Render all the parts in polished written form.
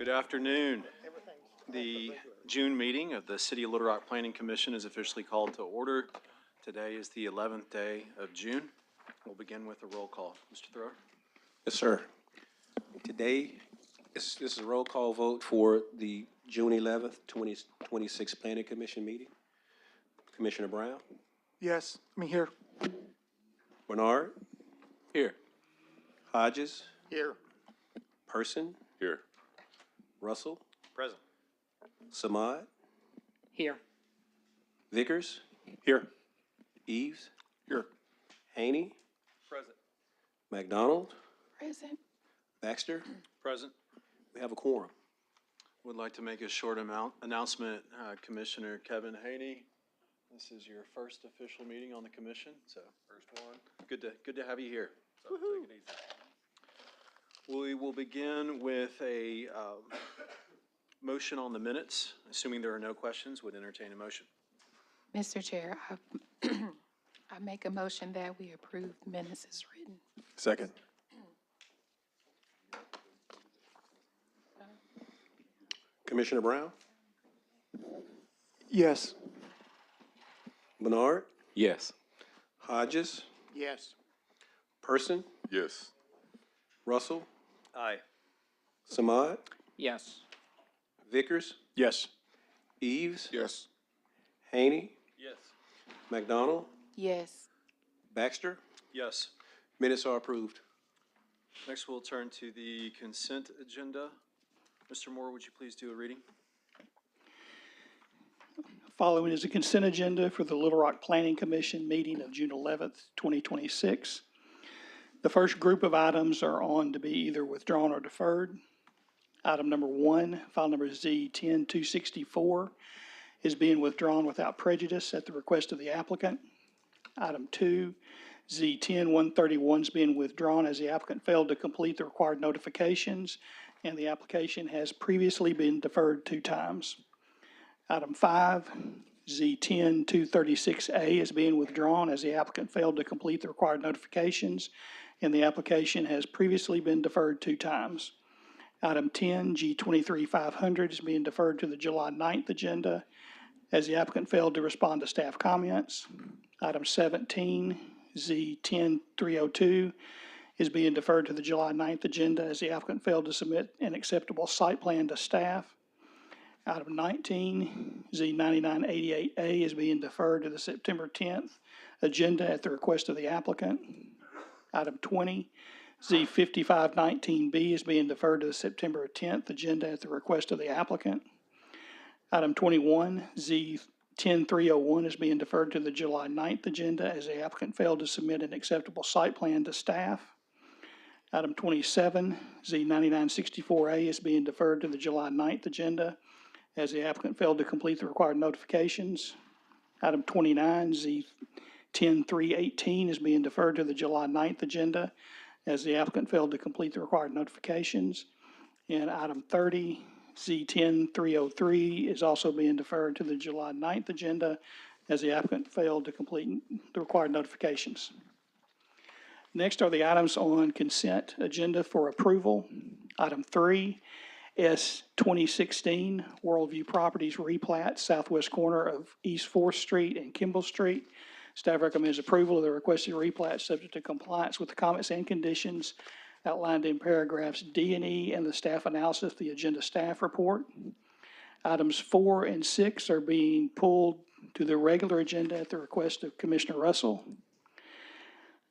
Good afternoon. The June meeting of the City of Little Rock Planning Commission is officially called to order. Today is the 11th day of June. We'll begin with a roll call. Mr. Thrower? Yes, sir. Today, this is a roll call vote for the June 11th, 2026 Planning Commission meeting. Commissioner Brown? Yes, here. Bernard? Here. Hodges? Here. Person? Here. Russell? Present. Samad? Here. Vickers? Here. Eves? Here. Haney? Present. McDonald? Present. Baxter? Present. We have a quorum. Would like to make a short announcement. Commissioner Kevin Haney, this is your first official meeting on the commission, so first one. Good to have you here. So take it easy. We will begin with a motion on the minutes. Assuming there are no questions, would entertain a motion. Mr. Chair, I make a motion that we approve minutes as written. Second. Commissioner Brown? Yes. Bernard? Yes. Hodges? Yes. Person? Yes. Russell? Aye. Samad? Yes. Vickers? Yes. Eves? Yes. Haney? Yes. McDonald? Yes. Baxter? Yes. Minutes are approved. Next, we'll turn to the consent agenda. Mr. Moore, would you please do a reading? Following is a consent agenda for the Little Rock Planning Commission meeting of June 11th, 2026. The first group of items are on to be either withdrawn or deferred. Item number 1, file number Z10264, is being withdrawn without prejudice at the request of the applicant. Item 2, Z10131 is being withdrawn as the applicant failed to complete the required notifications and the application has previously been deferred 2 times. Item 5, Z10236A is being withdrawn as the applicant failed to complete the required notifications and the application has previously been deferred 2 times. Item 10, G23500 is being deferred to the July 9th agenda as the applicant failed to respond to staff comments. Item 17, Z10302 is being deferred to the July 9th agenda as the applicant failed to submit an acceptable site plan to staff. Item 19, Z9988A is being deferred to the September 10th agenda at the request of the applicant. Item 20, Z5519B is being deferred to the September 10th agenda at the request of the applicant. Item 21, Z10301 is being deferred to the July 9th agenda as the applicant failed to submit an acceptable site plan to staff. Item 27, Z9964A is being deferred to the July 9th agenda as the applicant failed to complete the required notifications. Item 29, Z10318 is being deferred to the July 9th agenda as the applicant failed to complete the required notifications. And item 30, Z10303 is also being deferred to the July 9th agenda as the applicant failed to complete the required notifications. Next are the items on consent agenda for approval. Item 3, S2016 Worldview Properties replat, southwest corner of East 4th Street and Kimball Street. Staff recommends approval of the requested replat subject to compliance with the comments and conditions outlined in paragraphs D and E and the staff analysis of the agenda staff report. Items 4 and 6 are being pulled to the regular agenda at the request of Commissioner Russell.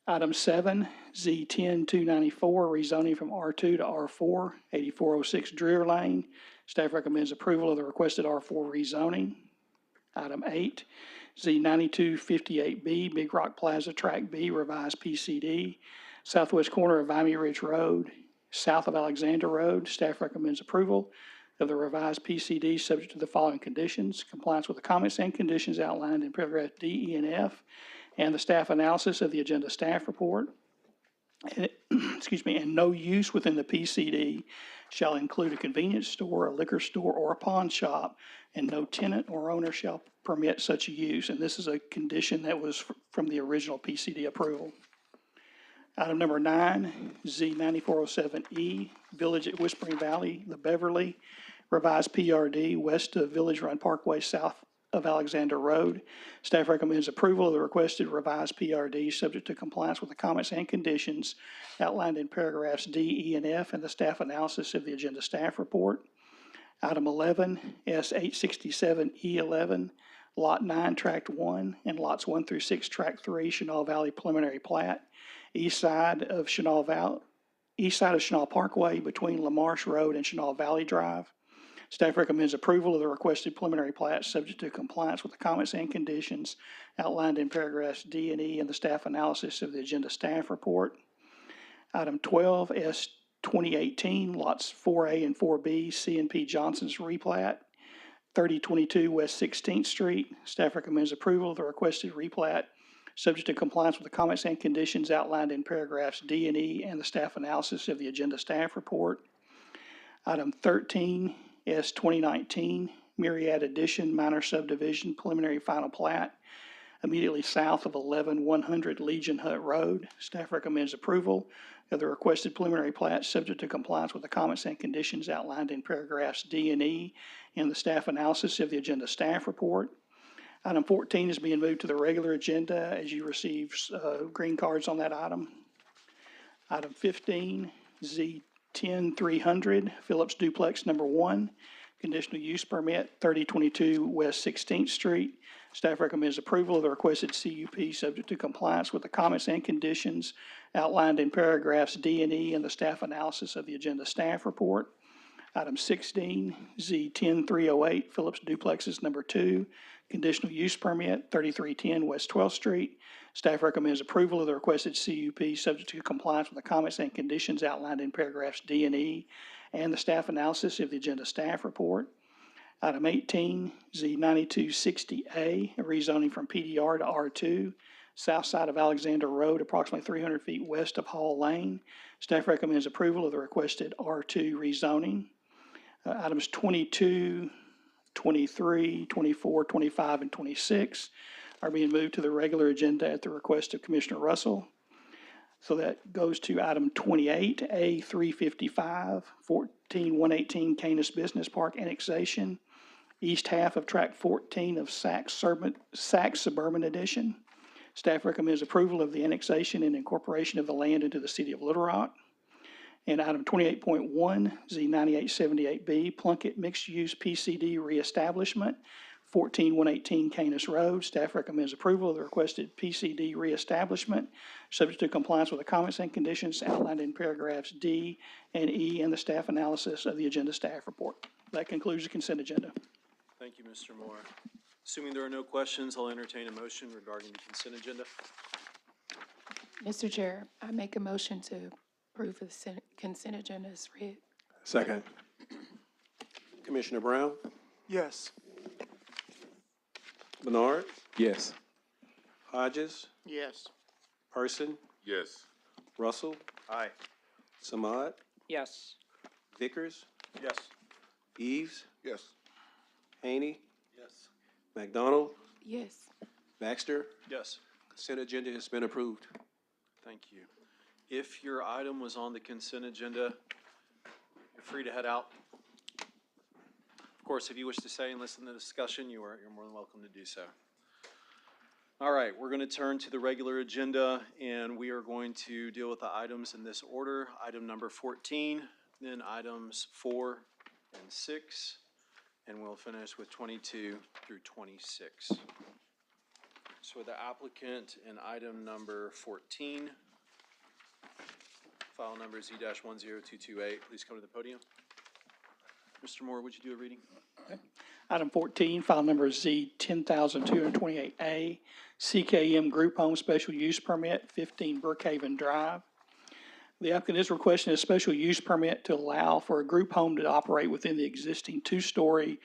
Item 7, Z10294, rezoning from R2 to R4, 8406 Dreer Lane. Staff recommends approval of the requested R4 rezoning. Item 8, Z9258B, Big Rock Plaza Track B, revised PCD, southwest corner of Vimy Ridge Road, south of Alexander Road. Staff recommends approval of the revised PCD subject to the following conditions: compliance with the comments and conditions outlined in paragraph D, E, and F, and the staff analysis of the agenda staff report. And, and no use within the PCD shall include a convenience store, a liquor store, or a pawn shop, and no tenant or owner shall permit such a use. And this is a condition that was from the original PCD approval. Item number 9, Z9407E, Village at Whispering Valley, The Beverly, revised PRD west of Village Run Parkway, south of Alexander Road. Staff recommends approval of the requested revised PRD, subject to compliance with the comments and conditions outlined in paragraphs D, E, and F, and the staff analysis of the agenda staff report. Item 11, S867E11, Lot 9, Tract 1, and Lots 1 through 6, Tract 3, Chenal Valley preliminary plat, east side of Chenal Parkway between Lamarche Road and Chenal Valley Drive. Staff recommends approval of the requested preliminary plat, subject to compliance with the comments and conditions outlined in paragraphs D and E and the staff analysis of the agenda staff report. Item 12, S 2018, lots 4A and 4B, C and P Johnson's replat, 3022 West 16th Street. Staff recommends approval of the requested replat, subject to compliance with the comments and conditions outlined in paragraphs D and E and the staff analysis of the agenda staff report. Item 13, S 2019, Myriad Addition Minor Subdivision Preliminary Final Plat, immediately south of 11100 Legion Hut Road. Staff recommends approval of the requested preliminary plat, subject to compliance with the comments and conditions outlined in paragraphs D and E and the staff analysis of the agenda staff report. Item 14 is being moved to the regular agenda as you receive green cards on that item. Item 15, Z10300, Phillips Duplex Number 1, conditional use permit, 3022 West 16th Street. Staff recommends approval of the requested CUP, subject to compliance with the comments and conditions outlined in paragraphs D and E and the staff analysis of the agenda staff report. Item 16, Z10308, Phillips Duplexes Number 2, conditional use permit, 3310 West 12th Street. Staff recommends approval of the requested CUP, subject to compliance with the comments and conditions outlined in paragraphs D and E and the staff analysis of the agenda staff report. Item 18, Z9260A, rezoning from PDR to R2, south side of Alexander Road, approximately 300 feet west of Hall Lane. Staff recommends approval of the requested R2 rezoning. Items 22, 23, 24, 25, and 26 are being moved to the regular agenda at the request of Commissioner Russell. So that goes to item 28, A355, 14118 Canis Business Park annexation, east half of tract 14 of Saks Suburban Edition. Staff recommends approval of the annexation and incorporation of the land into the city of Little Rock. And item 28.1, Z9878B, Plunkett Mixed Use PCD Reestablishment, 14118 Canis Road. Staff recommends approval of the requested PCD reestablishment, subject to compliance with the comments and conditions outlined in paragraphs D and E and the staff analysis of the agenda staff report. That concludes the consent agenda. Thank you, Mr. Moore. Assuming there are no questions, I'll entertain a motion regarding the consent agenda. Mr. Chair, I make a motion to approve the consent agenda as read. Second. Commissioner Brown? Yes. Bernard? Yes. Hodges? Yes. Person? Yes. Russell? Aye. Samad? Yes. Vickers? Yes. Eves? Yes. Haney? Yes. McDonald? Yes. Baxter? Yes. Consent agenda has been approved. Thank you. If your item was on the consent agenda, you're free to head out. Of course, if you wish to stay and listen to the discussion, you're more than welcome to do so. All right, we're going to turn to the regular agenda, and we are going to deal with the items in this order. Item number 14, then items 4 and 6, and we'll finish with 22 through 26. So the applicant in item number 14, file number Z-10228, please come to the podium. Mr. Moore, would you do a reading? Item 14, file number Z10228A, CKM Group Home Special Use Permit, 15 Brookhaven Drive. The applicant is requesting a special use permit to allow for a group home to operate within the existing two-story,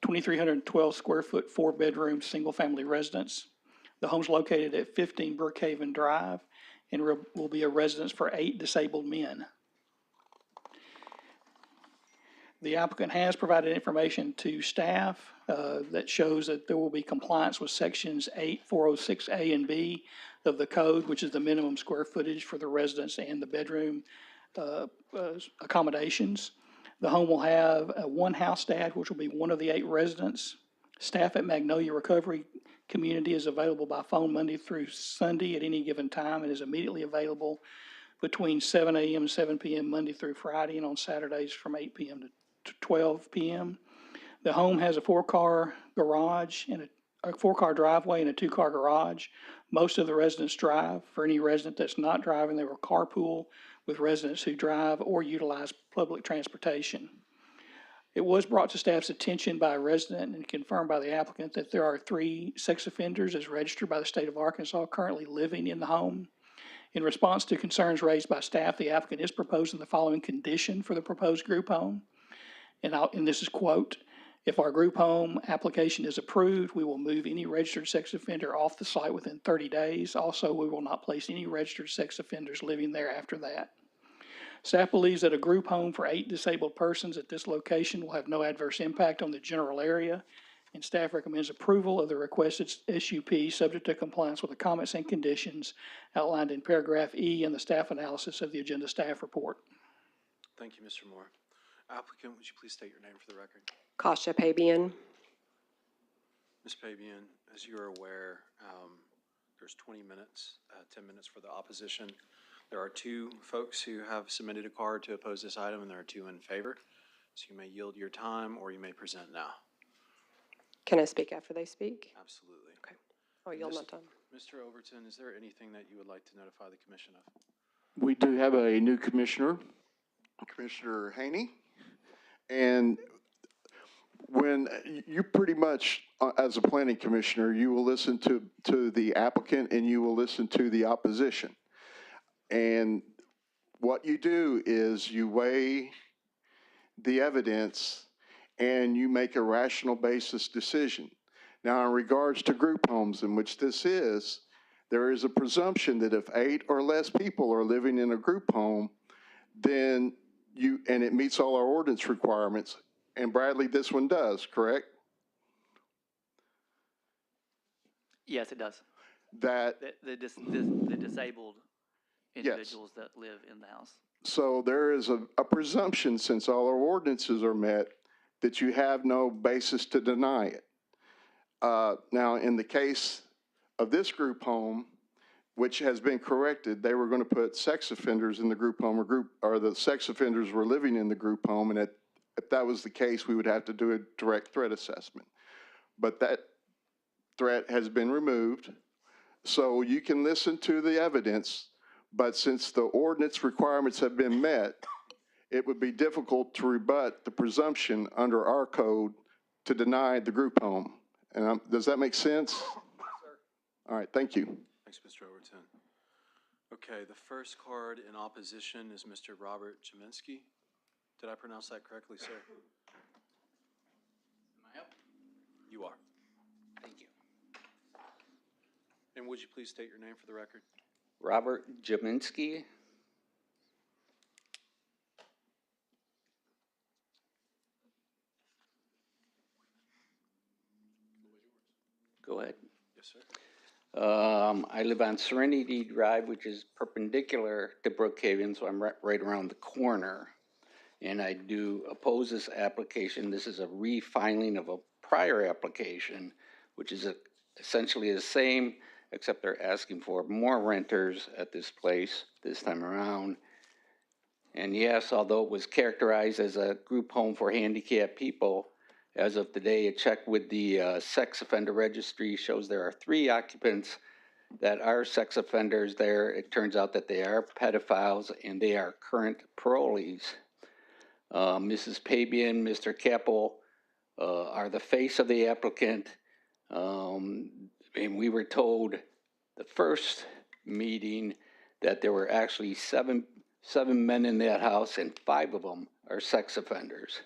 2,312 square foot, 4-bedroom, single-family residence. The home's located at 15 Brookhaven Drive and will be a residence for 8 disabled men. The applicant has provided information to staff that shows that there will be compliance with sections 8406A and B of the code, which is the minimum square footage for the residence and the bedroom accommodations. The home will have one house dad, which will be one of the 8 residents. Staff at Magnolia Recovery Community is available by phone Monday through Sunday at any given time and is immediately available between 7 a.m. and 7 p.m. Monday through Friday, and on Saturdays from 8 p.m. to 12 p.m. The home has a 4-car garage and a 4-car driveway and a 2-car garage. Most of the residents drive. For any resident that's not driving, they will carpool with residents who drive or utilize public transportation. It was brought to staff's attention by a resident and confirmed by the applicant that there are 3 sex offenders as registered by the state of Arkansas currently living in the home. In response to concerns raised by staff, the applicant is proposing the following condition for the proposed group home. And this is quote, "If our group home application is approved, we will move any registered sex offender off the site within 30 days. Also, we will not place any registered sex offenders living there after that." Staff believes that a group home for 8 disabled persons at this location will have no adverse impact on the general area, and staff recommends approval of the requested SUP subject to compliance with the comments and conditions outlined in paragraph E in the staff analysis of the agenda staff report. Thank you, Mr. Moore. Applicant, would you please state your name for the record? Kasha Pabian. Ms. Pabian, as you are aware, there's 20 minutes, 10 minutes for the opposition. There are 2 folks who have submitted a card to oppose this item, and there are 2 in favor. So you may yield your time, or you may present now. Can I speak after they speak? Absolutely. Okay. I'll yield my time. Mr. Overton, is there anything that you would like to notify the commission of? We do have a new commissioner, Commissioner Haney. And when you pretty much, as a planning commissioner, you will listen to the applicant and you will listen to the opposition. And what you do is you weigh the evidence and you make a rational basis decision. Now, in regards to group homes, in which this is, there is a presumption that if 8 or less people are living in a group home, then and it meets all our ordinance requirements, and Bradley, this one does, correct? Yes, it does. That, The disabled individuals that live in the house. so there is a presumption, since all our ordinances are met, that you have no basis to deny it. Now, in the case of this group home, which has been corrected, they were going to put sex offenders in the group home, or the sex offenders were living in the group home, and if that was the case, we would have to do a direct threat assessment. But that threat has been removed, so you can listen to the evidence, but since the ordinance requirements have been met, it would be difficult to rebut the presumption under our code to deny the group home. And does that make sense? Yes, sir. All right, thank you. Thanks, Mr. Overton. Okay, the first card in opposition is Mr. Robert Jaminski. Did I pronounce that correctly, sir? Am I up? You are. Thank you. And would you please state your name for the record? Robert Jaminski. Go ahead. Yes, sir. I live on Serenity Drive, which is perpendicular to Brookhaven, so I'm right around the corner. And I do oppose this application. This is a refiling of a prior application, which is essentially the same, except they're asking for more renters at this place this time around. And yes, although it was characterized as a group home for handicapped people, as of today, a check with the sex offender registry shows there are 3 occupants that are sex offenders there. It turns out that they are pedophiles and they are current parolees. Mrs. Pabian, Mr. Keppel are the face of the applicant. And we were told the first meeting that there were actually seven men in that house and 5 of them are sex offenders.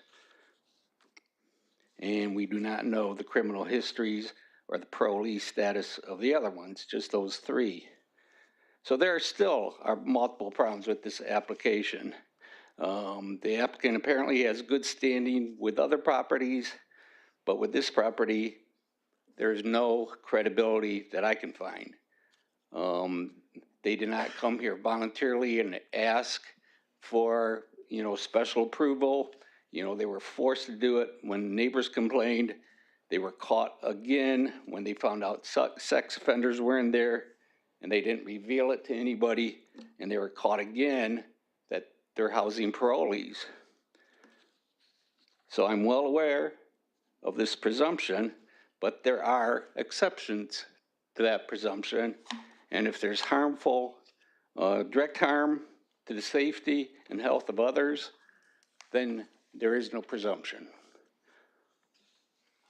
And we do not know the criminal histories or the parolee status of the other ones, just those 3. So there still are multiple problems with this application. The applicant apparently has good standing with other properties, but with this property, there is no credibility that I can find. They did not come here voluntarily and ask for, special approval. They were forced to do it when neighbors complained. They were caught again when they found out sex offenders were in there, and they didn't reveal it to anybody, and they were caught again that they're housing parolees. So I'm well aware of this presumption, but there are exceptions to that presumption. And if there's harmful, direct harm to the safety and health of others, then there is no presumption.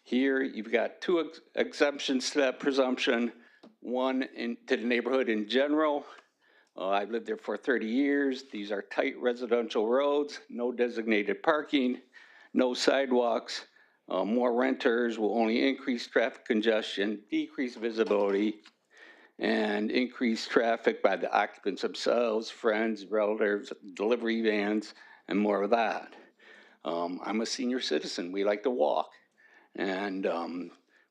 Here, you've got two exemptions to that presumption. One to the neighborhood in general. I've lived there for 30 years. These are tight residential roads, no designated parking, no sidewalks. More renters will only increase traffic congestion, decrease visibility, and increase traffic by the occupants themselves, friends, relatives, delivery vans, and more of that. I'm a senior citizen. We like to walk, and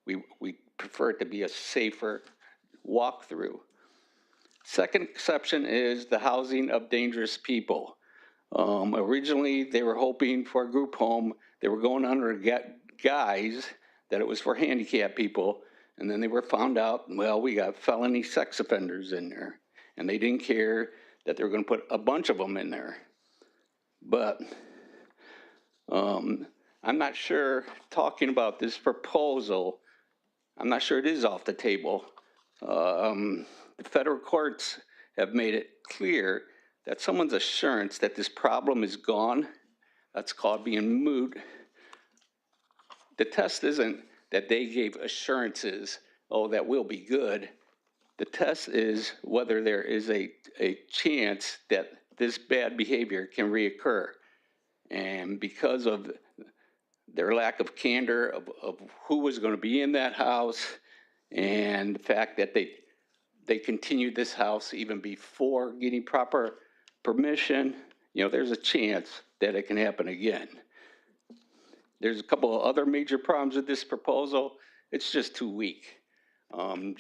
we prefer it to be a safer walkthrough. Second exception is the housing of dangerous people. Originally, they were hoping for a group home. They were going under guise that it was for handicapped people, and then they were found out, well, we got felony sex offenders in there, and they didn't care that they were going to put a bunch of them in there. But I'm not sure, talking about this proposal, I'm not sure it is off the table. The federal courts have made it clear that someone's assurance that this problem is gone, that's called being moot. The test isn't that they gave assurances, oh, that will be good. The test is whether there is a chance that this bad behavior can reoccur. And because of their lack of candor of who was going to be in that house, and the fact that they continued this house even before getting proper permission, there's a chance that it can happen again. There's a couple of other major problems with this proposal. It's just too weak. Okay,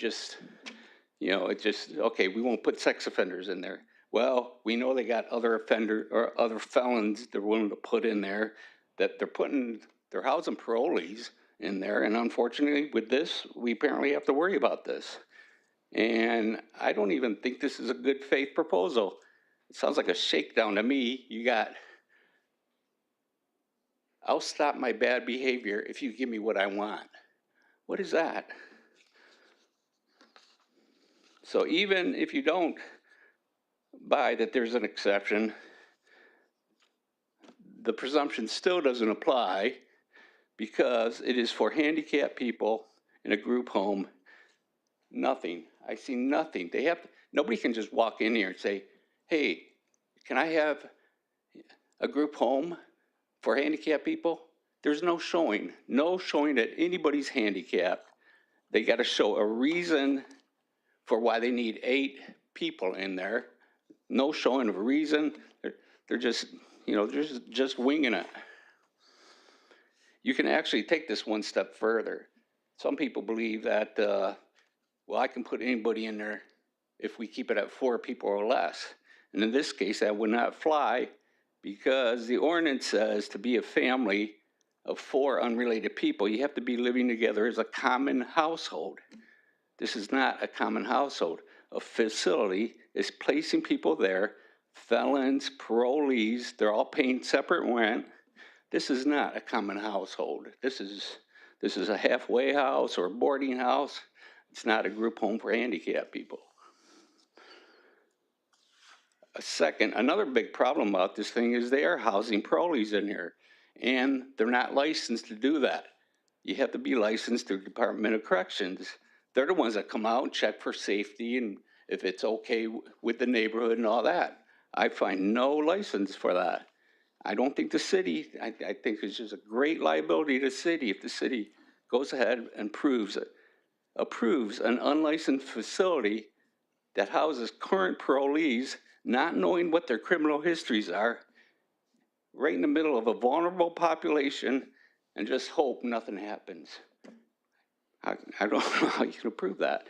we won't put sex offenders in there. Well, we know they got other offenders or other felons they're willing to put in there, that they're housing parolees in there. And unfortunately with this, we apparently have to worry about this. And I don't even think this is a good faith proposal. It sounds like a shakedown to me. You got, I'll stop my bad behavior if you give me what I want. What is that? So even if you don't buy that there's an exception, the presumption still doesn't apply because it is for handicapped people in a group home. Nothing. I see nothing. Nobody can just walk in here and say, hey, can I have a group home for handicapped people? There's no showing that anybody's handicapped. They got to show a reason for why they need 8 people in there. No showing of a reason. They're just, they're just winging it. You can actually take this one step further. Some people believe that, well, I can put anybody in there if we keep it at 4 people or less. And in this case, that would not fly because the ordinance says to be a family of 4 unrelated people, you have to be living together as a common household. This is not a common household. A facility is placing people there, felons, parolees, they're all paying separate rent. This is not a common household. This is a halfway house or a boarding house. It's not a group home for handicapped people. Another big problem about this thing is they are housing parolees in here, and they're not licensed to do that. You have to be licensed through the Department of Corrections. They're the ones that come out and check for safety and if it's okay with the neighborhood and all that. I find no license for that. I don't think the city, I think it's just a great liability to the city if the city goes ahead and approves an unlicensed facility that houses current parolees, not knowing what their criminal histories are, right in the middle of a vulnerable population, and just hope nothing happens. I don't know how you can approve that.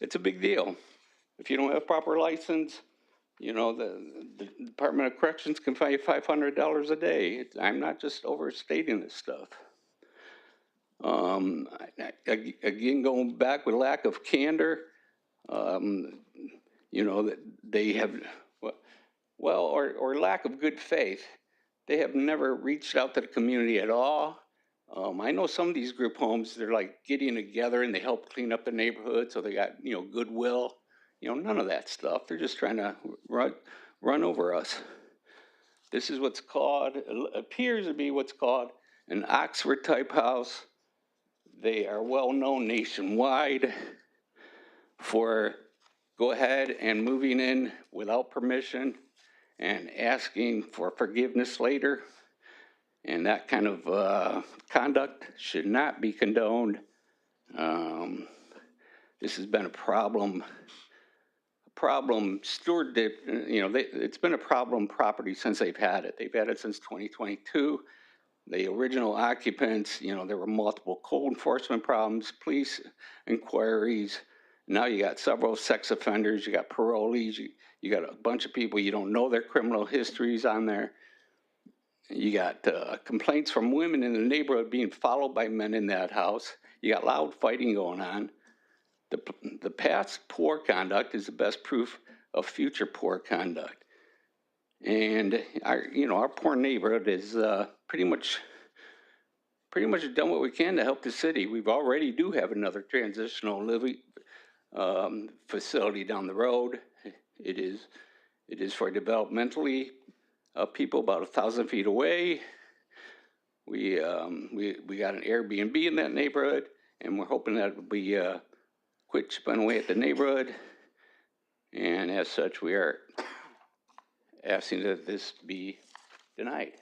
it's a big deal. If you don't have proper license, you know, the Department of Corrections can fine you $500 a day. I'm not just overstating this stuff. Again, going back with lack of candor, you know, that they have, well, or lack of good faith. They have never reached out to the community at all. I know some of these group homes, they're like getting together and they help clean up the neighborhood, so they got, you know, goodwill. You know, none of that stuff. They're just trying to run over us. This is what's called, appears to be what's called an Oxford type house. They are well known nationwide for go ahead and moving in without permission and asking for forgiveness later. And that kind of conduct should not be condoned. This has been a problem stewardship, you know, it's been a problem property since they've had it. They've had it since 2022. The original occupants, you know, there were multiple code enforcement problems, police inquiries. Now you got several sex offenders, you got parolees, you got a bunch of people you don't know their criminal histories on there. You got complaints from women in the neighborhood being followed by men in that house. You got loud fighting going on. The past poor conduct is the best proof of future poor conduct. And our poor neighborhood is pretty much done what we can to help the city. We've already do have another transitional living facility down the road. It is for developmentally people about 1,000 feet away. We got an Airbnb in that neighborhood, and we're hoping that will be quit chipping away at the neighborhood. And as such, we are asking that this be denied.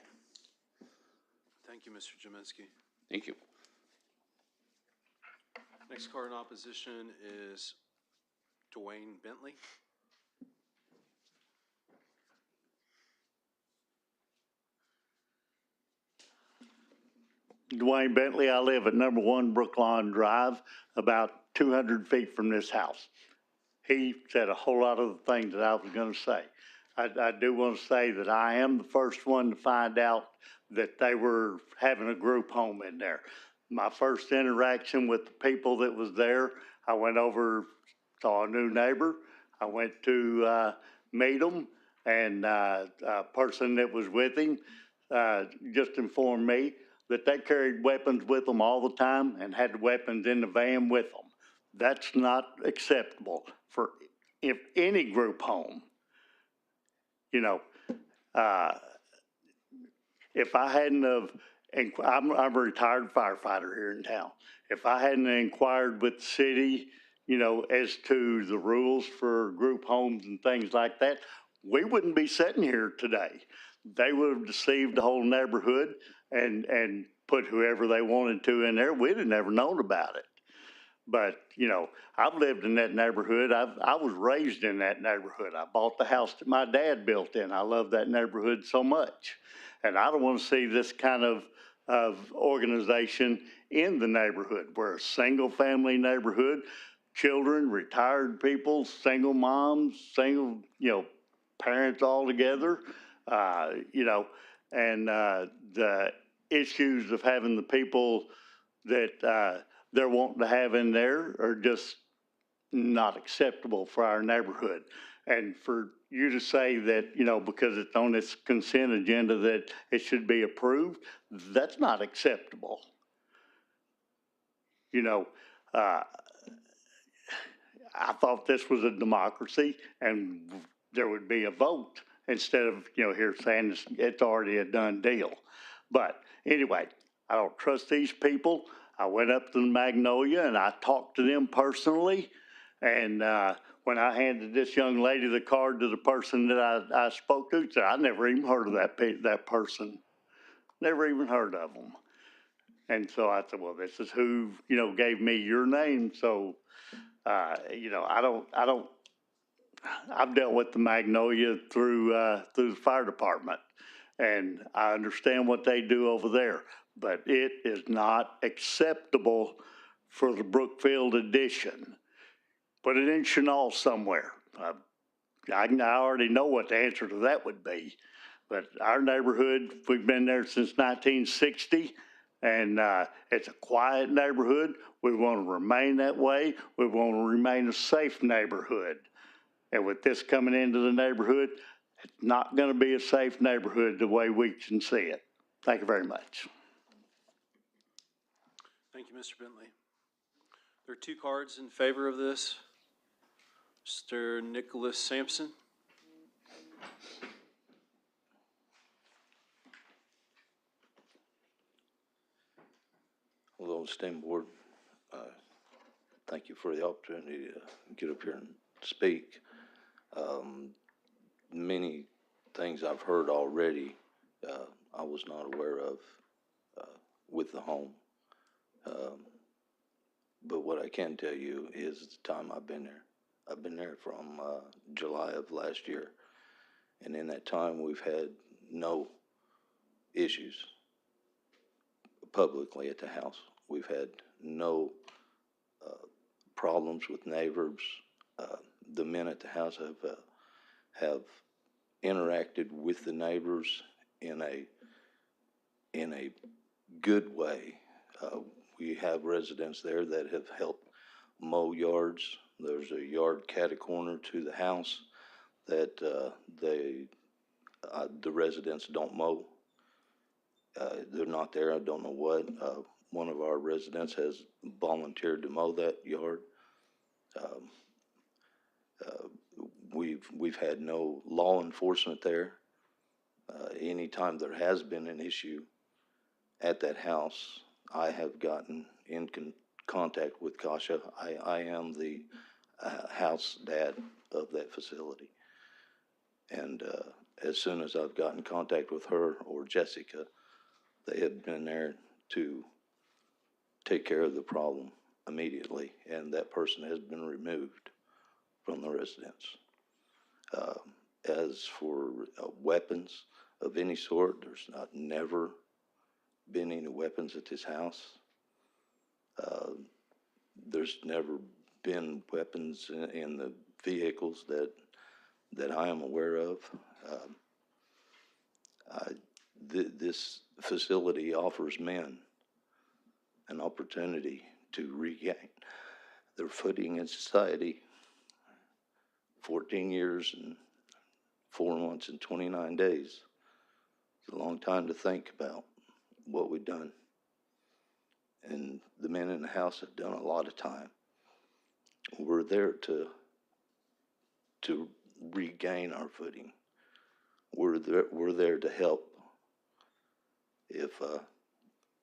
Thank you, Mr. Jaminski. Thank you. Next card in opposition is Dwayne Bentley. Dwayne Bentley. I live at number 1 Brookline Drive, about 200 feet from this house. He said a whole lot of the things that I was going to say. I do want to say that I am the first one to find out that they were having a group home in there. My first interaction with the people that was there, I went over, saw a new neighbor. I went to meet him, and a person that was with him just informed me that they carried weapons with them all the time and had weapons in the van with them. That's not acceptable for if any group home. You know, if I hadn't have, I'm a retired firefighter here in town. If I hadn't inquired with the city, you know, as to the rules for group homes and things like that, we wouldn't be sitting here today. They would have deceived the whole neighborhood and put whoever they wanted to in there. We'd have never known about it. But, you know, I've lived in that neighborhood. I was raised in that neighborhood. I bought the house that my dad built in. I love that neighborhood so much. And I don't want to see this kind of organization in the neighborhood. We're a single family neighborhood, children, retired people, single moms, single, you know, parents all together, you know, and the issues of having the people that they're wanting to have in there are just not acceptable for our neighborhood. And for you to say that, you know, because it's on this consent agenda that it should be approved, that's not acceptable. You know, I thought this was a democracy and there would be a vote instead of, you know, here saying it's already a done deal. But anyway, I don't trust these people. I went up to the Magnolia and I talked to them personally. And when I handed this young lady the card to the person that I spoke to, said, I never even heard of that person. Never even heard of them. And so I said, well, this is who, you know, gave me your name. So, you know, I've dealt with the Magnolia through the fire department, and I understand what they do over there, but it is not acceptable for the Brookfield addition. put it in Chenal somewhere. I already know what the answer to that would be. But our neighborhood, we've been there since 1960, and it's a quiet neighborhood. We want to remain that way. We want to remain a safe neighborhood. And with this coming into the neighborhood, it's not going to be a safe neighborhood the way we can see it. Thank you very much. Thank you, Mr. Bentley. There are two cards in favor of this. Mr. Nicholas Sampson. Hello, esteemed board. Thank you for the opportunity to get up here and speak. Many things I've heard already, I was not aware of with the home. But what I can tell you is the time I've been there. I've been there from July of last year. And in that time, we've had no issues publicly at the house. We've had no problems with neighbors. The men at the house have interacted with the neighbors in a good way. We have residents there that have helped mow yards. There's a yard catty-corner to the house that the residents don't mow. They're not there. I don't know what. One of our residents has volunteered to mow that yard. We've had no law enforcement there. Anytime there has been an issue at that house, I have gotten in contact with Kasha. I am the house dad of that facility. And as soon as I've gotten contact with her or Jessica, they have been there to take care of the problem immediately, and that person has been removed from the residence. As for weapons of any sort, there's never been any weapons at this house. There's never been weapons in the vehicles that I am aware of. This facility offers men an opportunity to regain their footing in society. 14 years and 4 months and 29 days. It's a long time to think about what we've done. And the men in the house have done a lot of time. We're there to regain our footing. We're there to help. If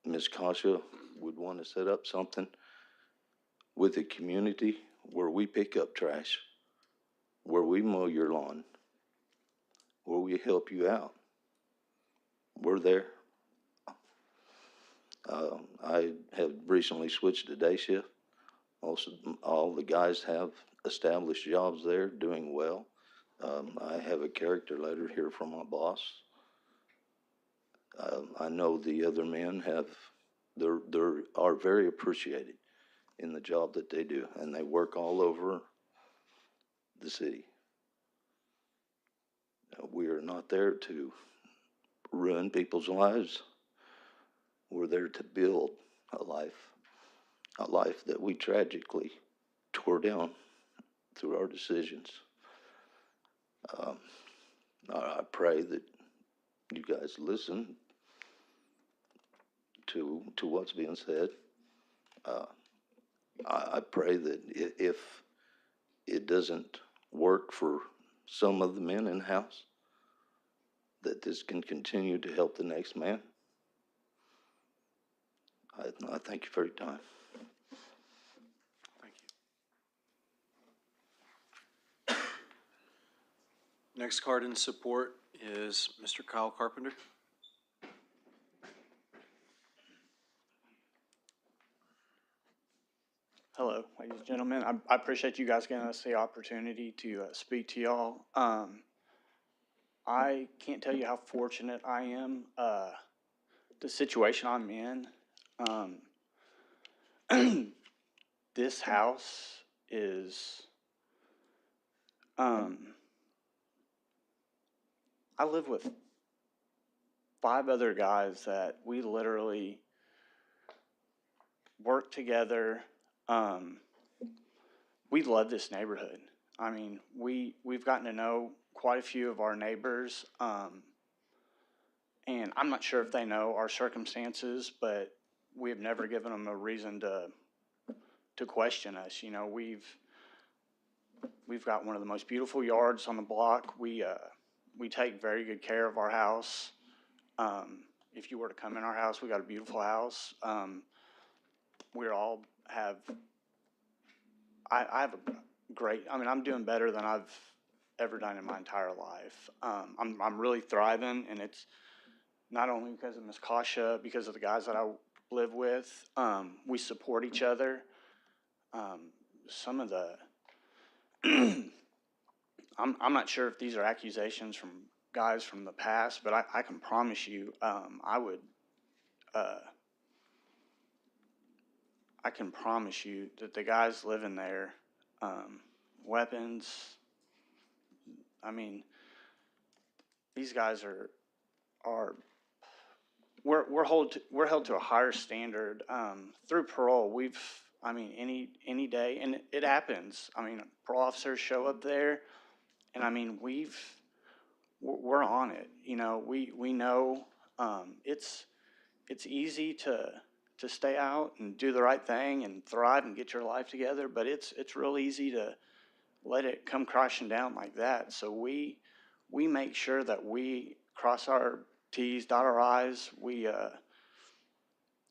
Ms. Kasha would want to set up something with the community where we pick up trash, where we mow your lawn, where we help you out, we're there. I have recently switched to day shift. All the guys have established jobs there, doing well. I have a character letter here from my boss. I know the other men are very appreciated in the job that they do, and they work all over the city. We are not there to ruin people's lives. We're there to build a life that we tragically tore down through our decisions. I pray that you guys listen to what's being said. I pray that if it doesn't work for some of the men in the house, that this can continue to help the next man. I thank you for your time. Thank you. Next card in support is Mr. Kyle Carpenter. Hello, ladies and gentlemen. I appreciate you guys giving us the opportunity to speak to y'all. I can't tell you how fortunate I am. The situation I'm in, this house is I live with 5 other guys that we literally work together. We love this neighborhood. I mean, we've gotten to know quite a few of our neighbors, and I'm not sure if they know our circumstances, but we have never given them a reason to question us. You know, we've got one of the most beautiful yards on the block. We take very good care of our house. If you were to come in our house, we got a beautiful house. We all have. I have a great. I mean, I'm doing better than I've ever done in my entire life. I'm really thriving, and it's not only because of Miss Kasha, because of the guys that I live with. We support each other. Some of the, I'm not sure if these are accusations from guys from the past, but I can promise you, I can promise you that the guys living there, weapons, I mean, these guys we're held to a higher standard. Through parole, any day, and it happens. I mean, parole officers show up there, and I mean, we're on it. You know, we know it's easy to stay out and do the right thing and thrive and get your life together, but it's real easy to let it come crashing down like that. So we make sure that we cross our T's, dot our I's.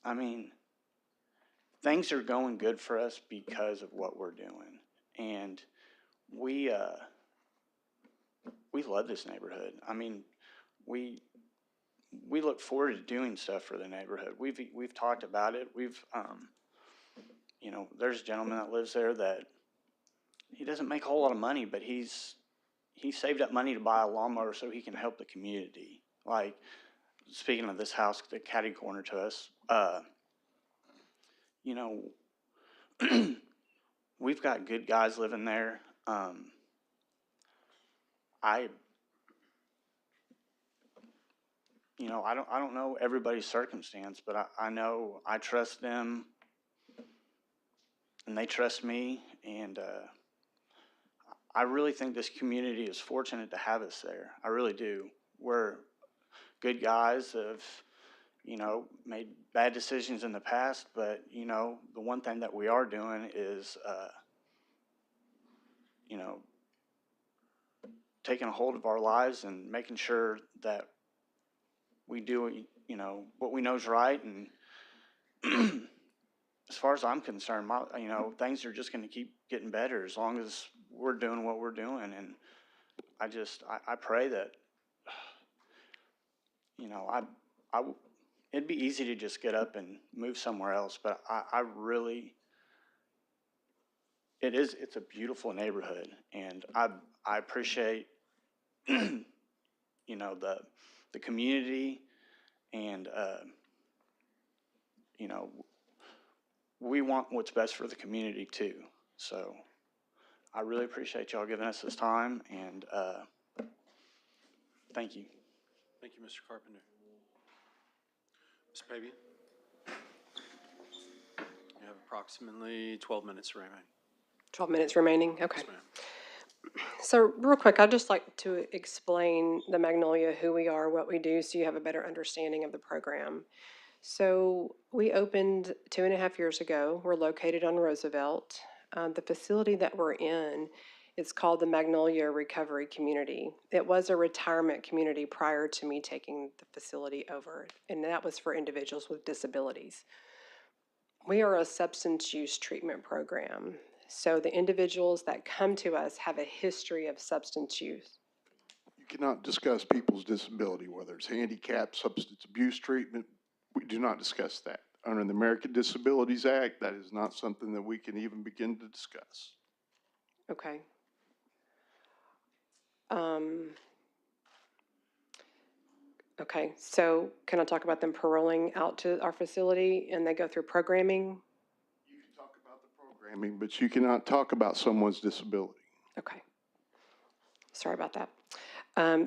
I mean, things are going good for us because of what we're doing, and we love this neighborhood. I mean, we look forward to doing stuff for the neighborhood. We've talked about it. You know, there's a gentleman that lives there that he doesn't make a whole lot of money, but he saved up money to buy a lawnmower so he can help the community. Like, speaking of this house, the catty corner to us, you know, we've got good guys living there. You know, I don't know everybody's circumstance, but I know I trust them, and they trust me, and I really think this community is fortunate to have us there. I really do. We're good guys that have, you know, made bad decisions in the past, but, you know, the one thing that we are doing is, you know, taking a hold of our lives and making sure that we do, you know, what we know is right. And as far as I'm concerned, you know, things are just going to keep getting better as long as we're doing what we're doing. And I pray that, you know, it'd be easy to just get up and move somewhere else, but I really, it's a beautiful neighborhood, and I appreciate, you know, the community, and, you know, we want what's best for the community too. So I really appreciate y'all giving us this time, and thank you. Thank you, Mr. Carpenter. Ms. Pabian? You have approximately 12 minutes remaining. 12 minutes remaining? Okay. Yes, ma'am. So real quick, I'd just like to explain the Magnolia, who we are, what we do, so you have a better understanding of the program. So we opened 2.5 years ago. We're located on Roosevelt. The facility that we're in is called the Magnolia Recovery Community. It was a retirement community prior to me taking the facility over, and that was for individuals with disabilities. We are a substance use treatment program. So the individuals that come to us have a history of substance use. You cannot discuss people's disability, whether it's handicap, substance abuse treatment. We do not discuss that. Under the American Disabilities Act, that is not something that we can even begin to discuss. Okay. Okay, so can I talk about them paroling out to our facility and they go through programming? You can talk about the programming, but you cannot talk about someone's disability. Okay. Sorry about that.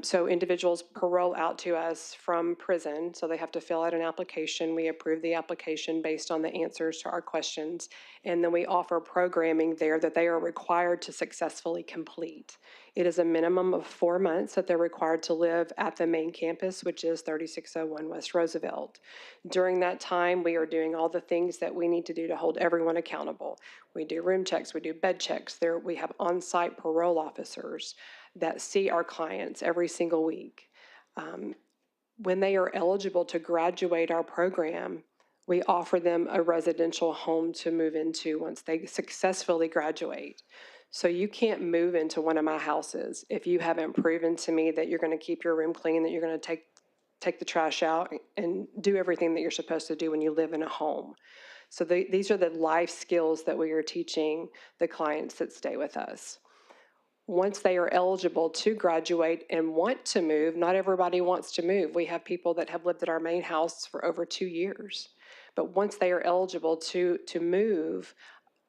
So individuals parole out to us from prison, so they have to fill out an application. We approve the application based on the answers to our questions, and then we offer programming there that they are required to successfully complete. It is a minimum of 4 months that they're required to live at the main campus, which is 3601 West Roosevelt. During that time, we are doing all the things that we need to do to hold everyone accountable. We do room checks, we do bed checks. We have on-site parole officers that see our clients every single week. When they are eligible to graduate our program, we offer them a residential home to move into once they successfully graduate. So you can't move into one of my houses if you haven't proven to me that you're going to keep your room clean, that you're going to take the trash out and do everything that you're supposed to do when you live in a home. So these are the life skills that we are teaching the clients that stay with us. Once they are eligible to graduate and want to move, not everybody wants to move. We have people that have lived at our main house for over 2 years. But once they are eligible to move,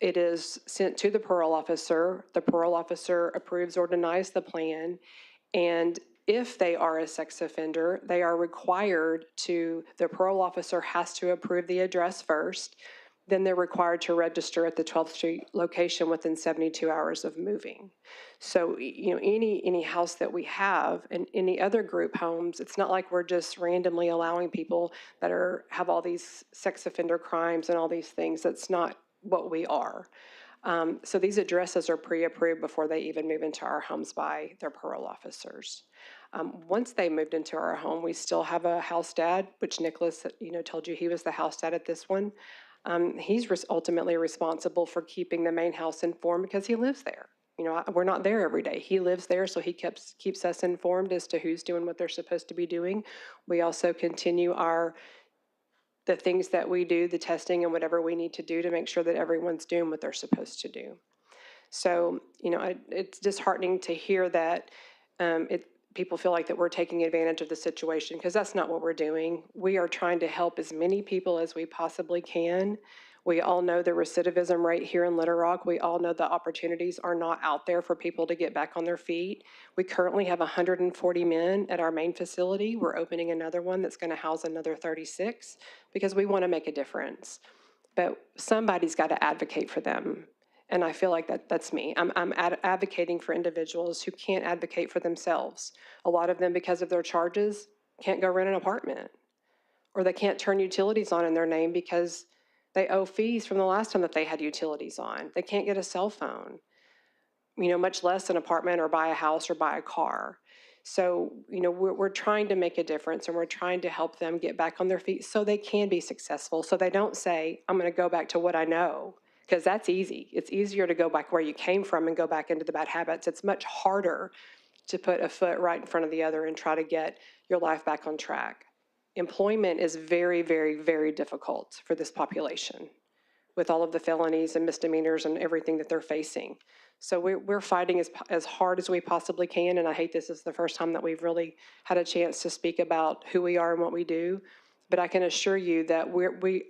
it is sent to the parole officer. The parole officer approves or denies the plan. And if they are a sex offender, they are required the parole officer has to approve the address first. Then they're required to register at the 12th Street location within 72 hours of moving. So, any house that we have and any other group homes, it's not like we're just randomly allowing people that have all these sex offender crimes and all these things. That's not what we are. So these addresses are pre-approved before they even move into our homes by their parole officers. Once they moved into our home, we still have a house dad, which Nicholas, told you he was the house dad at this one. He's ultimately responsible for keeping the main house informed because he lives there. We're not there every day. He lives there, so he keeps us informed as to who's doing what they're supposed to be doing. We also continue the things that we do, the testing and whatever we need to do to make sure that everyone's doing what they're supposed to do. So, it's disheartening to hear that people feel like that we're taking advantage of the situation, because that's not what we're doing. We are trying to help as many people as we possibly can. We all know the recidivism rate here in Little Rock. We all know the opportunities are not out there for people to get back on their feet. We currently have 140 men at our main facility. We're opening another one that's going to house another 36 because we want to make a difference. But somebody's got to advocate for them. And I feel like that's me. I'm advocating for individuals who can't advocate for themselves. A lot of them, because of their charges, can't go rent an apartment. Or they can't turn utilities on in their name because they owe fees from the last time that they had utilities on. They can't get a cell phone, much less an apartment or buy a house or buy a car. So, we're trying to make a difference, and we're trying to help them get back on their feet so they can be successful. So they don't say, I'm going to go back to what I know, because that's easy. It's easier to go back where you came from and go back into the bad habits. It's much harder to put a foot right in front of the other and try to get your life back on track. Employment is very, very, very difficult for this population with all of the felonies and misdemeanors and everything that they're facing. So we're fighting as hard as we possibly can, and I hate this is the first time that we've really had a chance to speak about who we are and what we do, but I can assure you that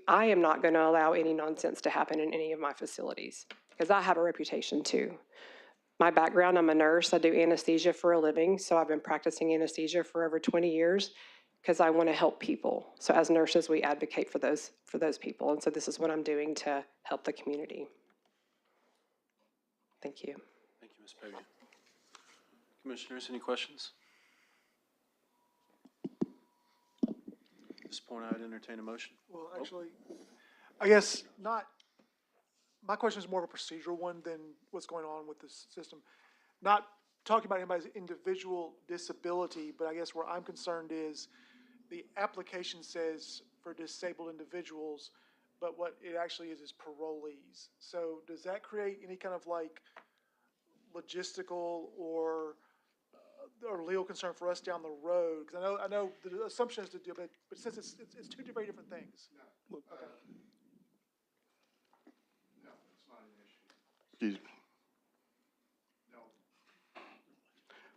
I am not going to allow any nonsense to happen in any of my facilities, because I have a reputation too. My background, I'm a nurse. I do anesthesia for a living, so I've been practicing anesthesia for over 20 years. Because I want to help people. So as nurses, we advocate for those people. And so this is what I'm doing to help the community. Thank you. Thank you, Ms. Peggy. Commissioners, any questions? At this point, I'd entertain a motion. Well, actually, I guess my question is more of a procedural one than what's going on with this system. Not talking about anybody's individual disability, but I guess where I'm concerned is the application says for disabled individuals, but what it actually is parolees. So does that create any kind of logistical or legal concern for us down the road? Because I know the assumption is to do it, but since it's two very different things. No. Okay. No, it's not an issue. Excuse me.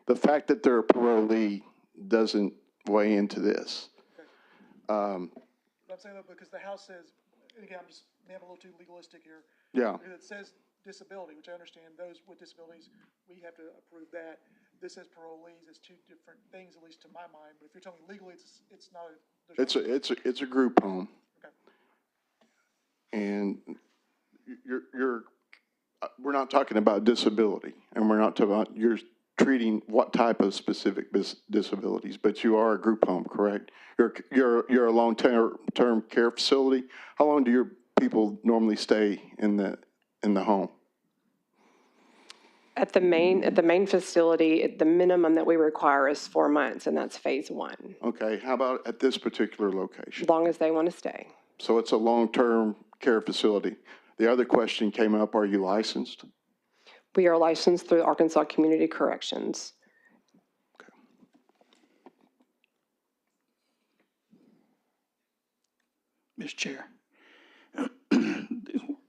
The fact that they're a parolee doesn't weigh into this. Okay. But I'm saying that because the House says, and again, I'm just maybe a little too legalistic here. Yeah. It says disability, which I understand those with disabilities, we have to approve that. this as parolees as two different things, at least to my mind, but if you're telling me legally, it's not, It's a group home. Okay. And we're not talking about disability, and we're not talking about, you're treating what type of specific disabilities, but you are a group home, correct? You're a long-term care facility. How long do your people normally stay in the home? At the main facility, the minimum that we require is 4 months, and that's phase one, Okay, how about at this particular location? as long as they want to stay. So it's a long-term care facility. The other question came up, are you licensed? We are licensed through Arkansas Community Corrections. Mr. Chair.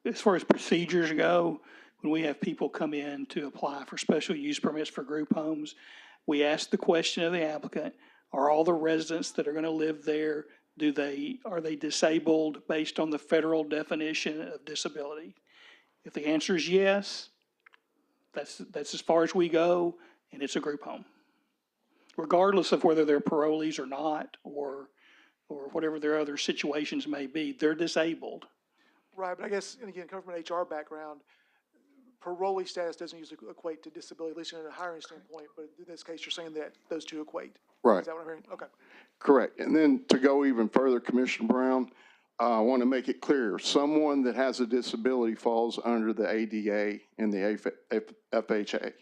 As far as procedures go, when we have people come in to apply for special use permits for group homes, we ask the question of the applicant, are all the residents that are going to live there, are they disabled based on the federal definition of disability? If the answer is yes, that's as far as we go, and it's a group home. Regardless of whether they're parolees or not, or whatever their other situations may be, they're disabled. right, but I guess, and again, coming from an HR background, parolee status doesn't usually equate to disability, at least in a hiring standpoint, but in this case, you're saying that those two equate. Right. Is that what I'm hearing? Okay. Correct. And then to go even further, Commissioner Brown, I want to make it clear, someone that has a disability falls under the ADA and the FHA.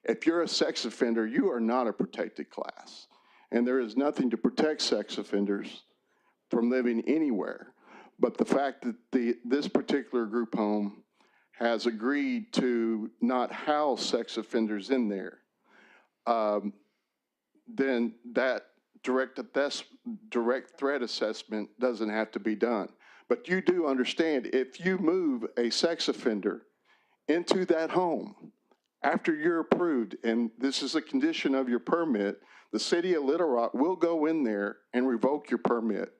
If you're a sex offender, you are not a protected class. And there is nothing to protect sex offenders from living anywhere. But the fact that this particular group home has agreed to not house sex offenders in there, then that direct threat assessment doesn't have to be done. But you do understand, if you move a sex offender into that home after you're approved, and this is a condition of your permit, the city of Little Rock will go in there and revoke your permit.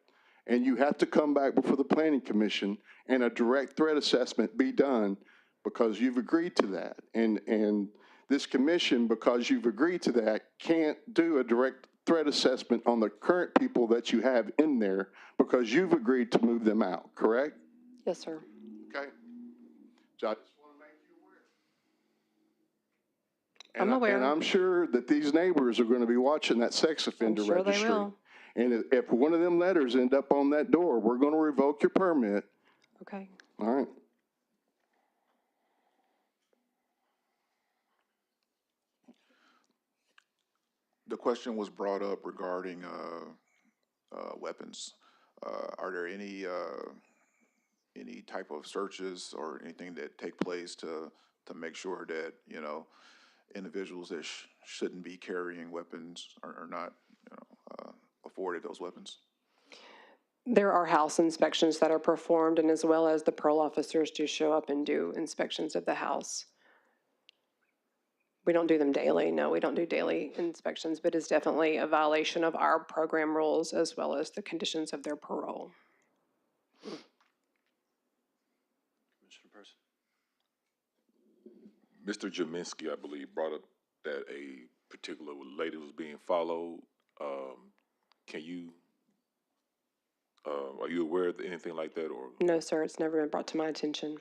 And you have to come back before the Planning Commission and a direct threat assessment be done because you've agreed to that. And this commission, because you've agreed to that, can't do a direct threat assessment on the current people that you have in there because you've agreed to move them out, correct? Yes, sir. Okay. So I just want to make you aware. I'm aware. And I'm sure that these neighbors are going to be watching that sex offender I'm sure registry. they will. And if one of them letters end up on that door, we're going to revoke your permit. Okay. All right. The question was brought up regarding weapons. Are there any type of searches or anything that take place to make sure that, you know, individuals that shouldn't be carrying weapons are not, you know, afforded those weapons? There are house inspections that are performed, and as well as the parole officers do show up and do inspections of the house. We don't do them daily. No, we don't do daily inspections, but it's definitely a violation of our program rules as well as the conditions of their parole. Commissioner Person. Mr. Jaminski, I believe, brought up that a particular lady was being followed. Are you aware of anything like that, or? No, sir, it's never been brought to my attention.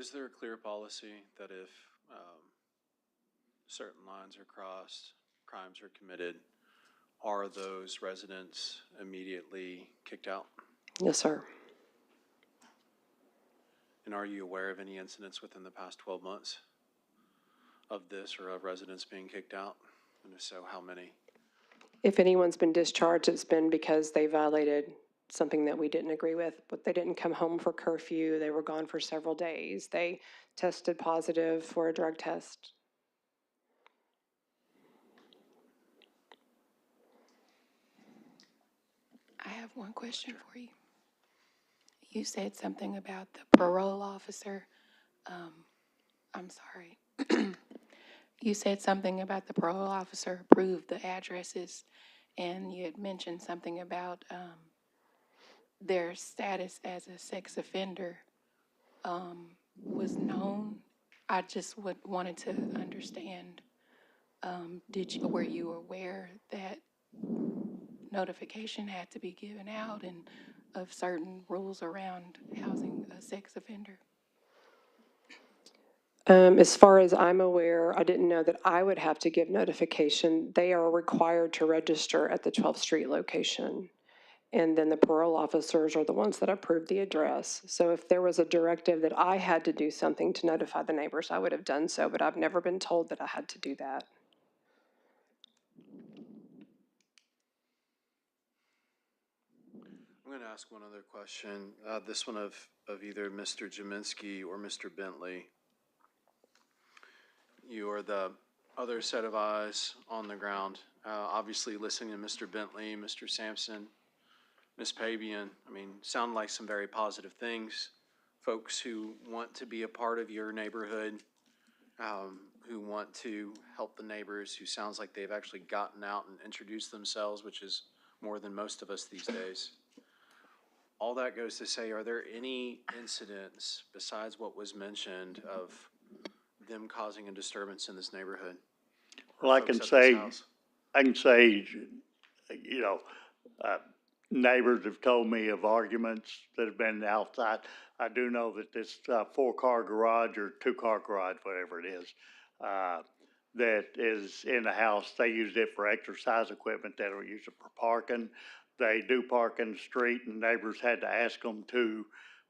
Is there a clear policy that if certain lines are crossed, crimes are committed, are those residents immediately kicked out? Yes, sir. And are you aware of any incidents within the past 12 months of this or of residents being kicked out? And if so, how many? If anyone's been discharged, it's been because they violated something that we didn't agree with, but they didn't come home for curfew. They were gone for several days. They tested positive for a drug test. I have one question for you. You said something about the parole officer. I'm sorry. You said something about the parole officer approved the addresses, and you had mentioned something about their status as a sex offender was known. I just wanted to understand, were you aware that notification had to be given out and of certain rules around housing a sex offender? As far as I'm aware, I didn't know that I would have to give notification. They are required to register at the 12th Street location. And then the parole officers are the ones that approve the address. So if there was a directive that I had to do something to notify the neighbors, I would have done so, but I've never been told that I had to do that. I'm going to ask one other question. This one of either Mr. Jaminski or Mr. Bentley. You are the other set of eyes on the ground. Obviously, listening to Mr. Bentley, Mr. Sampson, Ms. Pabian, I mean, sound like some very positive things. Folks who want to be a part of your neighborhood, who want to help the neighbors, who sounds like they've actually gotten out and introduced themselves, which is more than most of us these days. All that goes to say, are there any incidents besides what was mentioned of them causing a disturbance in this neighborhood? Well, I can say, you know, neighbors have told me of arguments that have been outside. I do know that this 4-car garage or 2-car garage, whatever it is, that is in the house, they use it for exercise equipment. They don't use it for parking. They do park in the street, and neighbors had to ask them to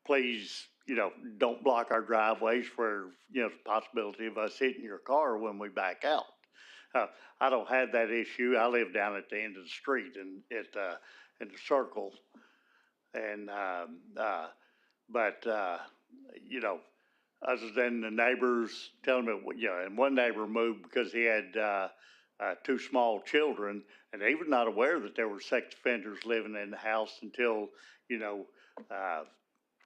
please, you know, don't block our driveways for, you know, the possibility of us hitting your car when we back out. I don't have that issue. I live down at the end of the street in the circle. And, you know, other than the neighbors telling me, you know, and one neighbor moved because he had 2 small children, and he was not aware that there were sex offenders living in the house until, you know,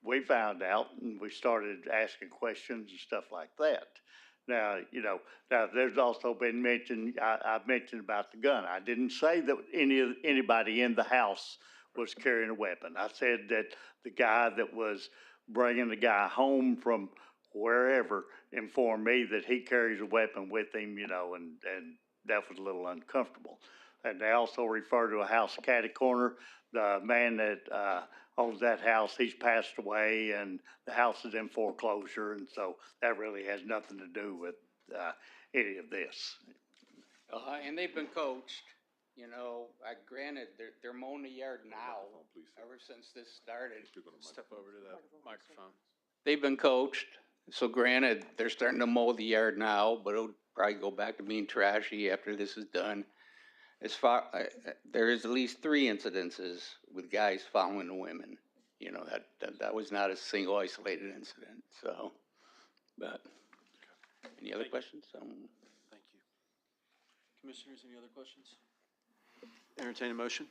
we found out, and we started asking questions and stuff like that. Now, you know, there's also been I've mentioned about the gun. I didn't say that anybody in the house was carrying a weapon. I said that the guy that was bringing the guy home from wherever informed me that he carries a weapon with him, you know, and that was a little uncomfortable. And they also refer to a house catty corner. The man that owns that house, he's passed away, and the house is in foreclosure, and so that really has nothing to do with any of this. And they've been coached, you know, granted, they're mowing the yard now, ever since this started. Step over to that microphone. They've been coached, so granted, they're starting to mow the yard now, but it'll probably go back to being trashy after this is done. There is at least 3 incidences with guys following the women. You know, that was not a single isolated incident, so, but, any other questions? Thank you. Commissioners, any other questions? Entertain a motion.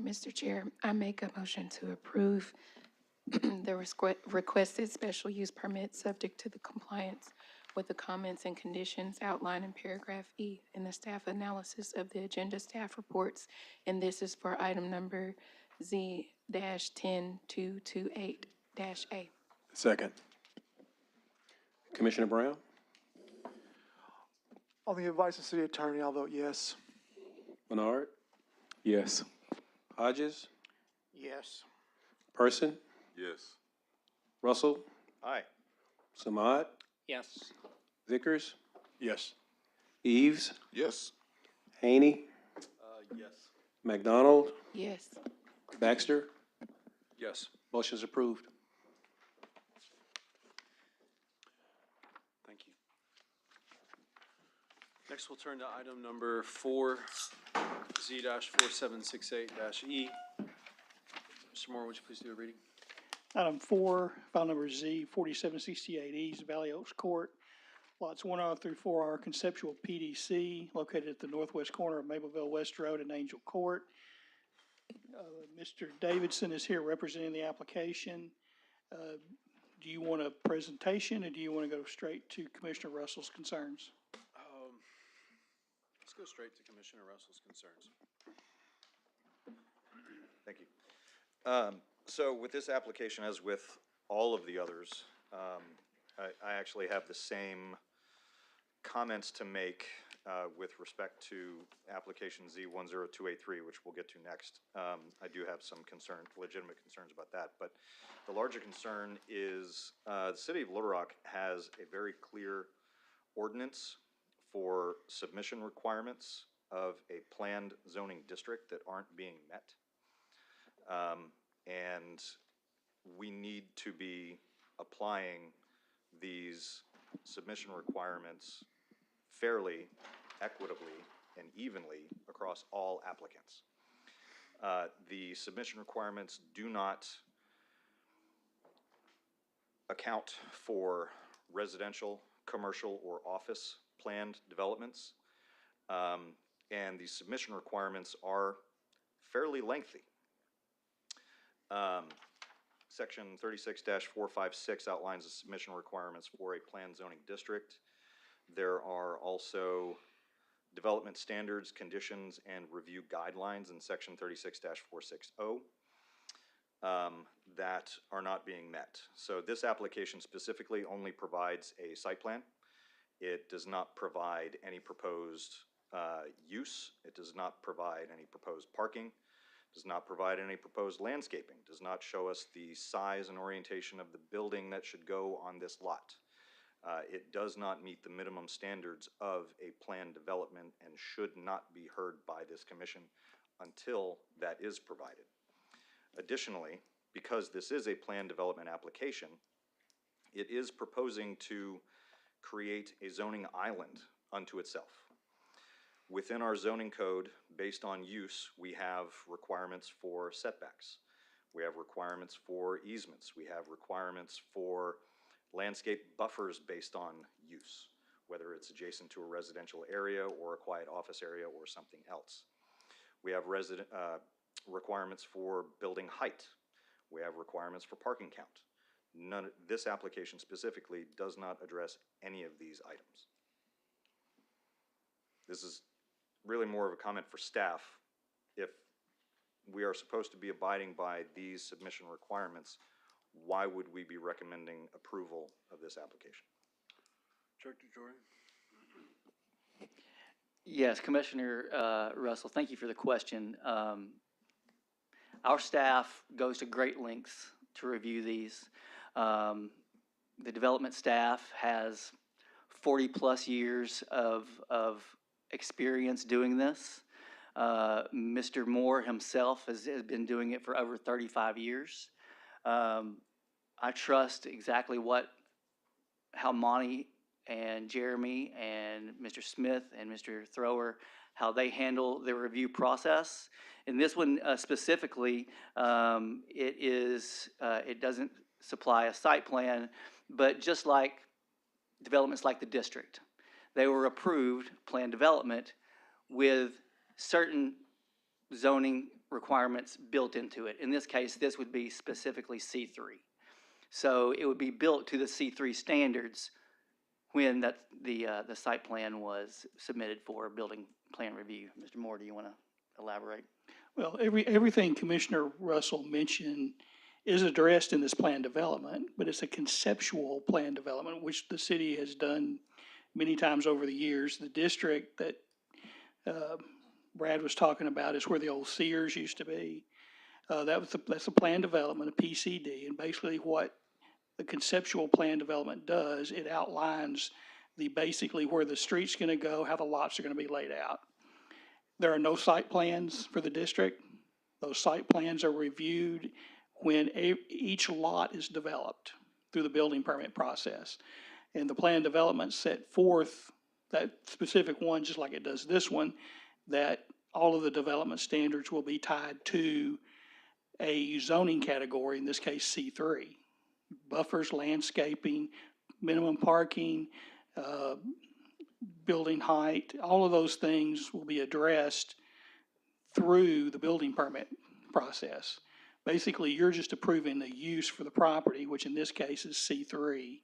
Mr. Chair, I make a motion to approve the requested special use permit subject to the compliance with the comments and conditions outlined in paragraph E in the staff analysis of the agenda staff reports, and this is for item number Z-10228-A. Second. Commissioner Brown? On the advice of city attorney, I'll vote yes. Bernard? Yes. Hodges? Yes. Person? Yes. Russell? Aye. Samad? Yes. Vickers? Yes. Eves? Yes. Haney? Yes. McDonald? Yes. Baxter? Yes. Motion's approved. Thank you. Next, we'll turn to item number 4, Z-4768-E. Mr. Moore, would you please do a reading? Item 4, file number Z-4768 East Valley Oaks Court, lots 1R through 4R conceptual PDC, located at the northwest corner of Mapleville West Road and Angel Court. Mr. Davidson is here representing the application. Do you want a presentation, or do you want to go straight to Commissioner Russell's concerns? Let's go straight to Commissioner Russell's concerns. Thank you. So with this application, as with all of the others, I actually have the same comments to make with respect to application Z10283, which we'll get to next. I do have some legitimate concerns about that, but the larger concern is the City of Little Rock has a very clear ordinance for submission requirements of a planned zoning district that aren't being met. And we need to be applying these submission requirements fairly, equitably, and evenly across all applicants. The submission requirements do not account for residential, commercial, or office planned developments. And the submission requirements are fairly lengthy. Section 36-456 outlines the submission requirements for a planned zoning district. There are also development standards, conditions, and review guidelines in section 36-460 that are not being met. So this application specifically only provides a site plan. It does not provide any proposed use. It does not provide any proposed parking. Does not provide any proposed landscaping, does not show us the size and orientation of the building that should go on this lot. It does not meet the minimum standards of a planned development and should not be heard by this commission until that is provided. Additionally, because this is a planned development application, it is proposing to create a zoning island unto itself. Within our zoning code, based on use, we have requirements for setbacks. We have requirements for easements. We have requirements for landscape buffers based on use, whether it's adjacent to a residential area or a quiet office area or something else. We have requirements for building height. We have requirements for parking count. This application specifically does not address any of these items. This is really more of a comment for staff. If we are supposed to be abiding by these submission requirements, why would we be recommending approval of this application? Director Jordan? Yes, Commissioner Russell, thank you for the question. Our staff goes to great lengths to review these. The development staff has 40-plus years of experience doing this. Mr. Moore himself has been doing it for over 35 years. I trust exactly how Monty and Jeremy and Mr. Smith and Mr. Thrower, how they handle the review process. In this one specifically, it doesn't supply a site plan, but just like developments like the district, they were approved planned development with certain zoning requirements built into it. In this case, this would be specifically C3. So it would be built to the C3 standards when the site plan was submitted for building plan review. Mr. Moore, do you want to elaborate? Well, everything Commissioner Russell mentioned is addressed in this plan development, but it's a conceptual plan development, which the city has done many times over the years. The district that Brad was talking about is where the old Sears used to be. That's a plan development, a PCD, and basically what the conceptual plan development does, it outlines basically where the street's going to go, how the lots are going to be laid out. There are no site plans for the district. Those site plans are reviewed when each lot is developed through the building permit process. And the plan development set forth that specific one, just like it does this one, that all of the development standards will be tied to a zoning category, in this case C3. Buffers, landscaping, minimum parking, building height, all of those things will be addressed through the building permit process. Basically, you're just approving the use for the property, which in this case is C3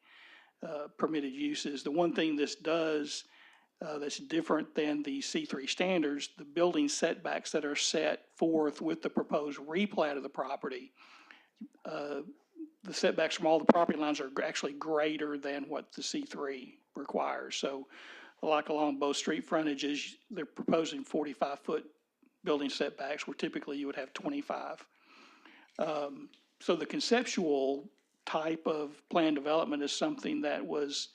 permitted uses. The one thing this does that's different than the C3 standards, the building setbacks that are set forth with the proposed replat of the property, the setbacks from all the property lines are actually greater than what the C3 requires. So like along both street frontages, they're proposing 45-foot building setbacks, where typically you would have 25. So the conceptual type of plan development is something that was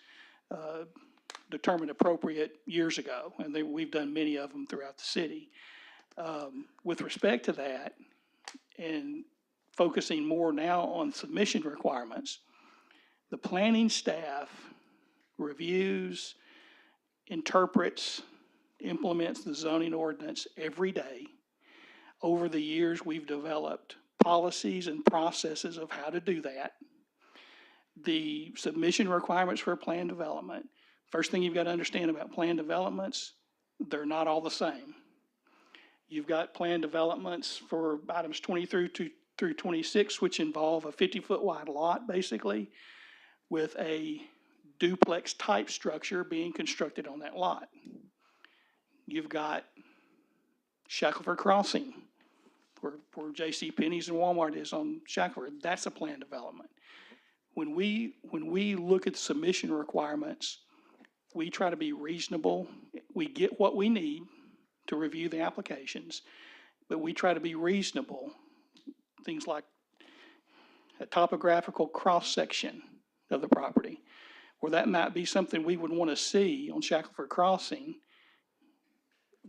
determined appropriate years ago, and we've done many of them throughout the city. With respect to that, and focusing more now on submission requirements, the planning staff reviews, interprets, implements the zoning ordinance every day. Over the years, we've developed policies and processes of how to do that. The submission requirements for plan development, first thing you've got to understand about plan developments, they're not all the same. You've got plan developments for items 20 through 26, which involve a 50-foot wide lot, basically, with a duplex type structure being constructed on that lot. You've got Shackelford Crossing, where J.C. Penney's and Walmart is on Shackelford. That's a plan development. When we look at the submission requirements, we try to be reasonable. We get what we need to review the applications, but we try to be reasonable. Things like a topographical cross-section of the property, where that might be something we would want to see on Shackelford Crossing.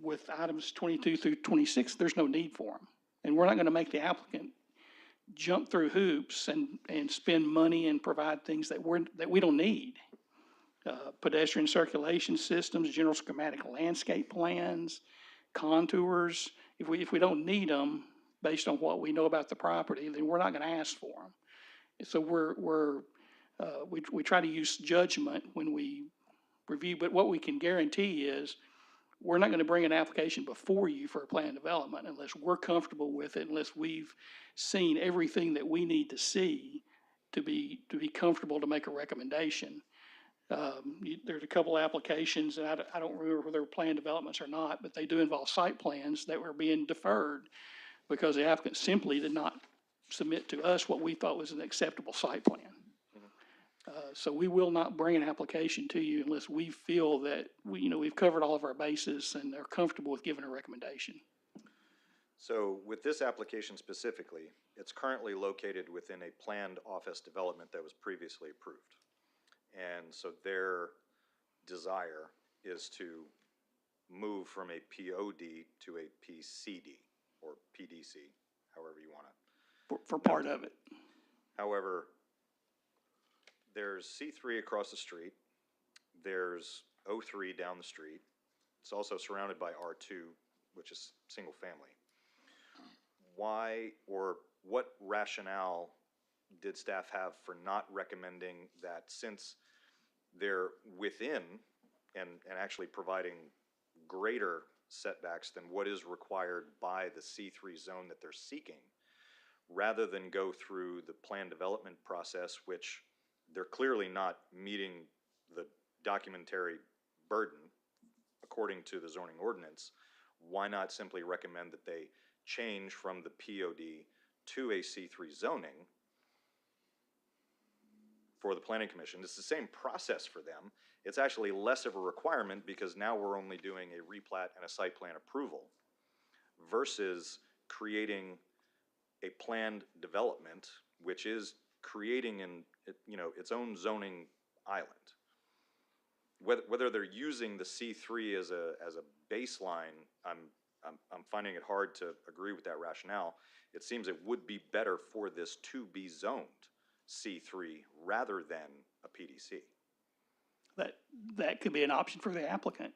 With items 22 through 26, there's no need for them. And we're not going to make the applicant jump through hoops and spend money and provide things that we don't need. Pedestrian circulation systems, general schematic landscape plans, contours. If we don't need them based on what we know about the property, then we're not going to ask for them. So we try to use judgment when we review, but what we can guarantee is we're not going to bring an application before you for a plan development unless we're comfortable with it, unless we've seen everything that we need to see to be comfortable to make a recommendation. There's a couple applications, and I don't remember whether they're plan developments or not, but they do involve site plans that were being deferred because the applicant simply did not submit to us what we thought was an acceptable site plan. So we will not bring an application to you unless we feel that we've covered all of our bases and are comfortable with giving a recommendation. So with this application specifically, it's currently located within a planned office development that was previously approved. And so their desire is to move from a POD to a PCD or PDC, however you want to. For part of it. However, there's C3 across the street, there's O3 down the street. It's also surrounded by R2, which is single family. Why or what rationale did staff have for not recommending that, since they're within and actually providing greater setbacks than what is required by the C3 zone that they're seeking, rather than go through the plan development process, which they're clearly not meeting the documentary burden according to the zoning ordinance? Why not simply recommend that they change from the POD to a C3 zoning for the Planning Commission? It's the same process for them. It's actually less of a requirement because now we're only doing a replat and a site plan approval versus creating a planned development, which is creating its own zoning island. Whether they're using the C3 as a baseline, I'm finding it hard to agree with that rationale. It seems it would be better for this to be zoned C3 rather than a PDC. That could be an option for the applicant.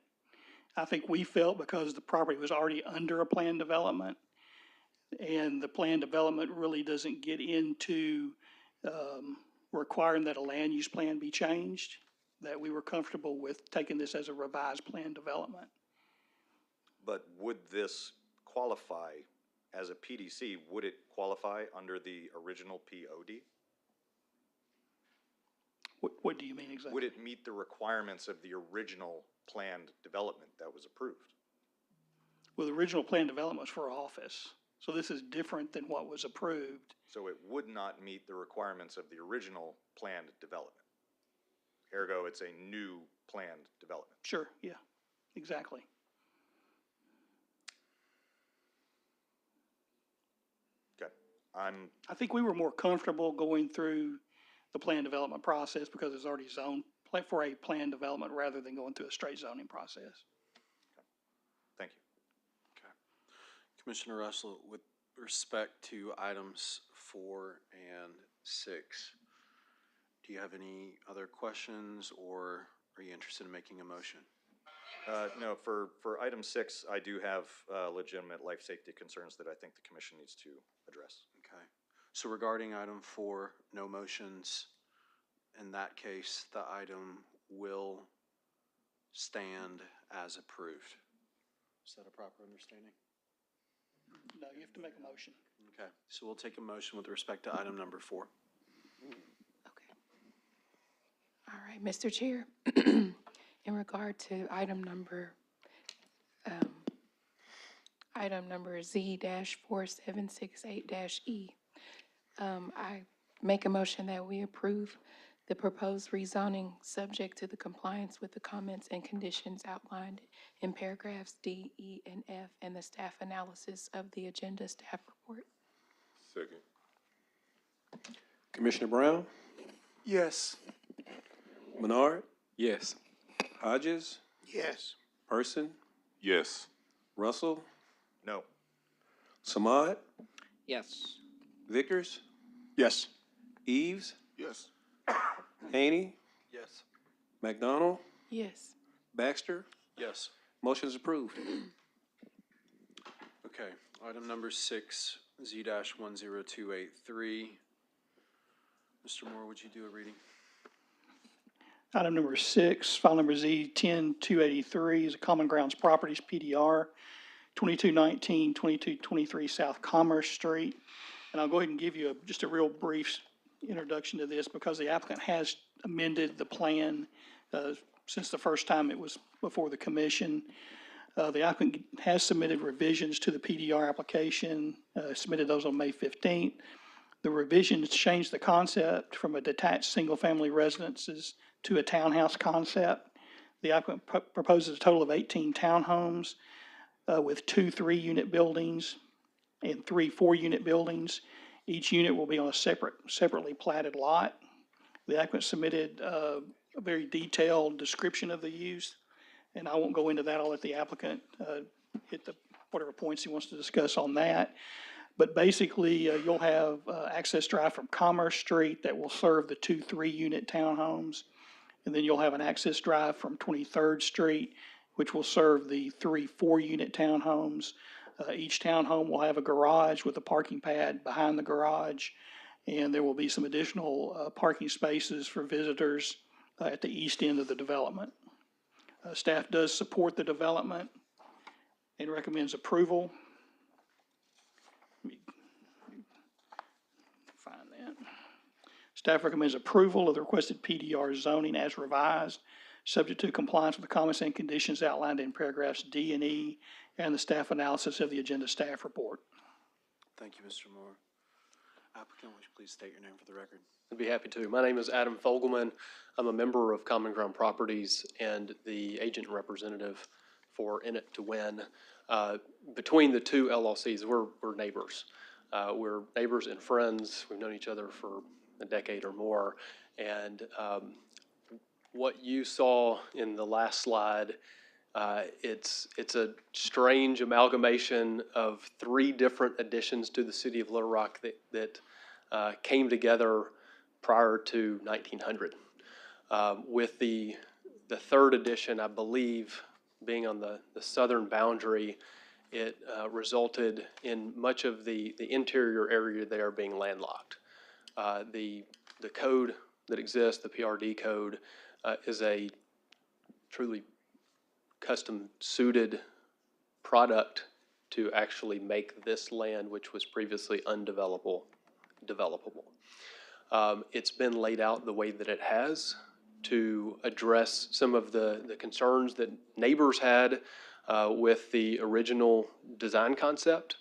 I think we felt because the property was already under a plan development, and the plan development really doesn't get into requiring that a land use plan be changed, that we were comfortable with taking this as a revised plan development. But would this qualify as a PDC? Would it qualify under the original POD? What do you mean exactly? Would it meet the requirements of the original planned development that was approved? Well, the original plan development was for office. So this is different than what was approved. So it would not meet the requirements of the original planned development. Ergo, it's a new planned development. Sure, yeah, exactly. Okay, I think we were more comfortable going through the plan development process because it's already zoned for a plan development rather than going through a straight zoning process. thank you. Commissioner Russell, with respect to items 4 and 6, do you have any other questions, or are you interested in making a motion? No, for item 6, I do have legitimate life safety concerns that I think the commission needs to address. Okay. So regarding item 4, no motions. In that case, the item will stand as approved. Is that a proper understanding? No, you have to make a motion. Okay, so we'll take a motion with respect to item number 4. Okay. All right, Mr. Chair, in regard to item number Z-4768-E, I make a motion that we approve the proposed rezoning subject to the compliance with the comments and conditions outlined in paragraphs D, E, and F, and the staff analysis of the agenda staff report. Second. Commissioner Brown? Yes. Menard? Yes. Hodges? Yes. Person? Yes. Russell? No. Samad? Yes. Vickers? Yes. Eves? Yes. Haney? Yes. McDonald? Yes. Baxter? Yes. Motion is approved. Okay, item number 6, Z-10283. Mr. Moore, would you do a reading? Item number 6, file number Z-10283 is a Common Grounds Properties PDR, 2219, 2223 South Commerce Street. And I'll go ahead and give you just a real brief introduction to this because the applicant has amended the plan since the first time it was before the commission. The applicant has submitted revisions to the PDR application, submitted those on May 15th. The revisions changed the concept from a detached single-family residences to a townhouse concept. The applicant proposes a total of 18 townhomes with 2 3-unit buildings and 3 4-unit buildings. Each unit will be on a separately platted lot. The applicant submitted a very detailed description of the use, and I won't go into that. I'll let the applicant hit whatever points he wants to discuss on that. But basically, you'll have access drive from Commerce Street that will serve the 2 3-unit townhomes. And then you'll have an access drive from 23rd Street, which will serve the 3 4-unit townhomes. Each townhome will have a garage with a parking pad behind the garage. And there will be some additional parking spaces for visitors at the east end of the development. Staff does support the development and recommends approval. Let me find that. Staff recommends approval of the requested PDR zoning as revised, subject to compliance with the comments and conditions outlined in paragraphs D and E and the staff analysis of the agenda staff report. Thank you, Mr. Moore. Applicant, would you please state your name for the record? I'd be happy to. My name is Adam Fogelman. I'm a member of Common Ground Properties and the agent representative for In It to Win. Between the two LLCs, we're neighbors. We're neighbors and friends. We've known each other for a decade or more. And what you saw in the last slide, it's a strange amalgamation of 3 different additions to the city of Little Rock that came together prior to 1900. With the third edition, I believe, being on the southern boundary, it resulted in much of the interior area there being landlocked. The code that exists, the PRD code, is a truly custom-suited product to actually make this land, which was previously undevelopable, developable. It's been laid out the way that it has to address some of the concerns that neighbors had with the original design concept.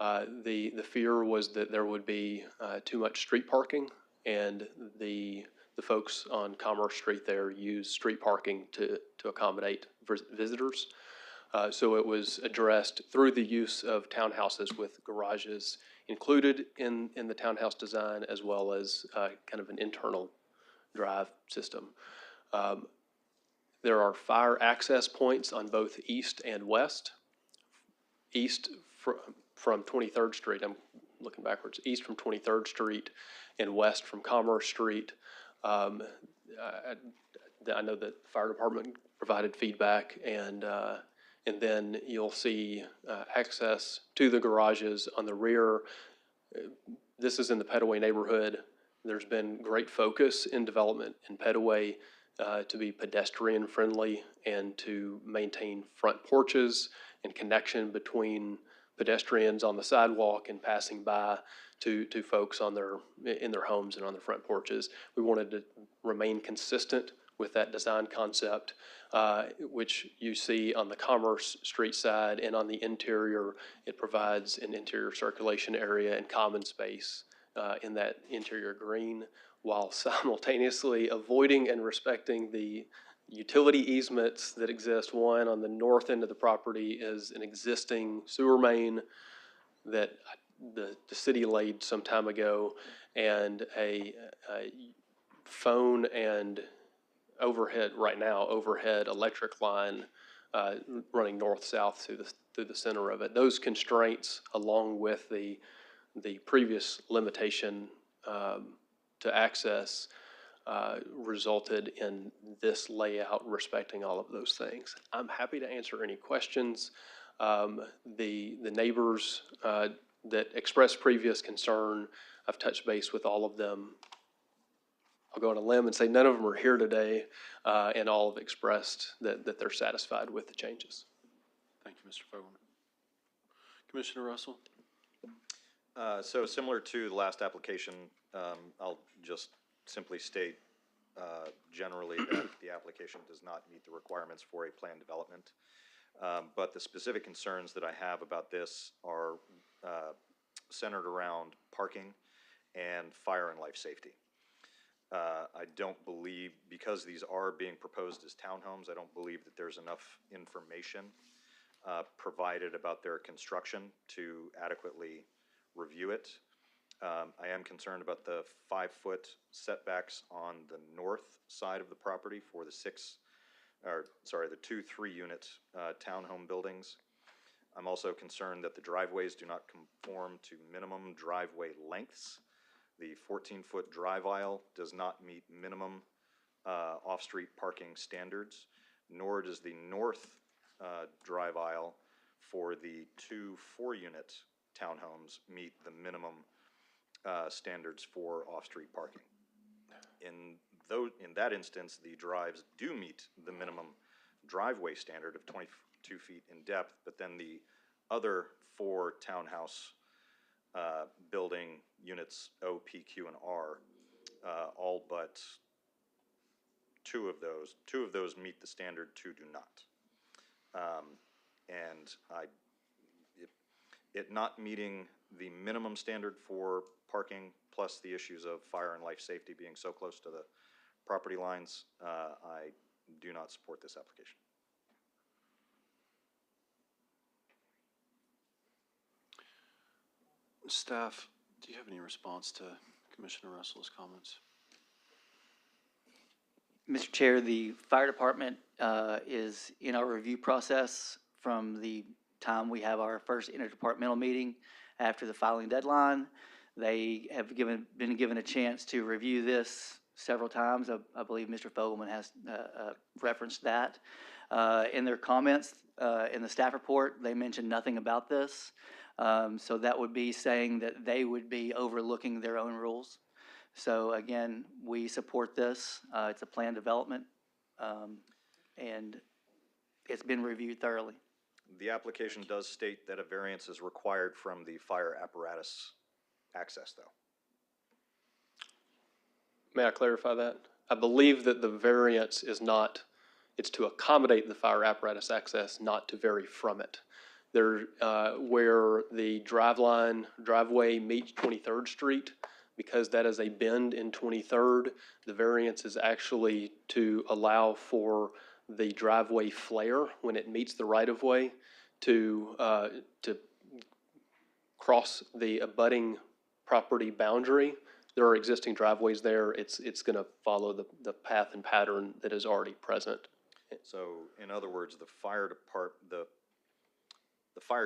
The fear was that there would be too much street parking, and the folks on Commerce Street there use street parking to accommodate visitors. So it was addressed through the use of townhouses with garages included in the townhouse design, as well as kind of an internal drive system. There are fire access points on both east and west. East from 23rd Street, I'm looking backwards, east from 23rd Street and west from Commerce Street. I know that the fire department provided feedback, and then you'll see access to the garages on the rear. This is in the Petaway neighborhood. There's been great focus in development in Petaway to be pedestrian friendly and to maintain front porches and connection between pedestrians on the sidewalk and passing by to folks in their homes and on their front porches. We wanted to remain consistent with that design concept, which you see on the Commerce Street side, and on the interior, it provides an interior circulation area and common space in that interior green, while simultaneously avoiding and respecting the utility easements that exist. One, on the north end of the property is an existing sewer main that the city laid some time ago, and a phone and overhead electric line running north-south through the center of it. Those constraints, along with the previous limitation to access, resulted in this layout respecting all of those things. I'm happy to answer any questions. The neighbors that expressed previous concern, I've touched base with all of them. I'll go on a limb and say none of them are here today, and all have expressed that they're satisfied with the changes. Thank you, Mr. Fogelman. Commissioner Russell? So similar to the last application, I'll just simply state generally that the application does not meet the requirements for a planned development. But the specific concerns that I have about this are centered around parking and fire and life safety. I don't believe, because these are being proposed as townhomes, I don't believe that there's enough information provided about their construction to adequately review it. I am concerned about the 5-foot setbacks on the north side of the property for the 2 3-unit townhome buildings. I'm also concerned that the driveways do not conform to minimum driveway lengths. The 14-foot drive aisle does not meet minimum off-street parking standards, nor does the north drive aisle for the 2 4-unit townhomes meet the minimum standards for off-street parking. In that instance, the drives do meet the minimum driveway standard of 22 feet in depth, but then the other 4 townhouse building units O, P, Q, and R, all but two of those meet the standard, 2 do not. And it not meeting the minimum standard for parking, plus the issues of fire and life safety being so close to the property lines, I do not support this application. Staff, do you have any response to Commissioner Russell's comments? Mr. Chair, the fire department is in our review process from the time we have our first interdepartmental meeting after the filing deadline. They have been given a chance to review this several times. I believe Mr. Fogelman has referenced that. In their comments in the staff report, they mentioned nothing about this. So that would be saying that they would be overlooking their own rules. So again, we support this. It's a planned development, and it's been reviewed thoroughly. The application does state that a variance is required from the fire apparatus access, though. May I clarify that? I believe that the variance is not, it's to accommodate the fire apparatus access, not to vary from it. There, where the driveway meets 23rd Street, because that is a bend in 23rd, the variance is actually to allow for the driveway flare when it meets the right-of-way to cross the abutting property boundary. There are existing driveways there. It's going to follow the path and pattern that is already present. So, in other words, the fire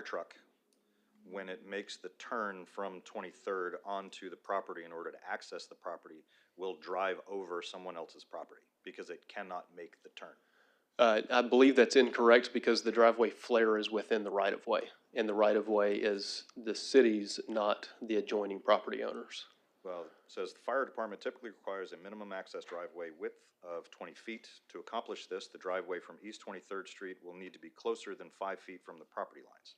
truck, when it makes the turn from 23rd onto the property in order to access the property, will drive over someone else's property because it cannot make the turn. I believe that's incorrect because the driveway flare is within the right-of-way, and the right-of-way is the city's, not the adjoining property owners. Well, it says the fire department typically requires a minimum access driveway width of 20 feet. To accomplish this, the driveway from East 23rd Street will need to be closer than 5 feet from the property lines.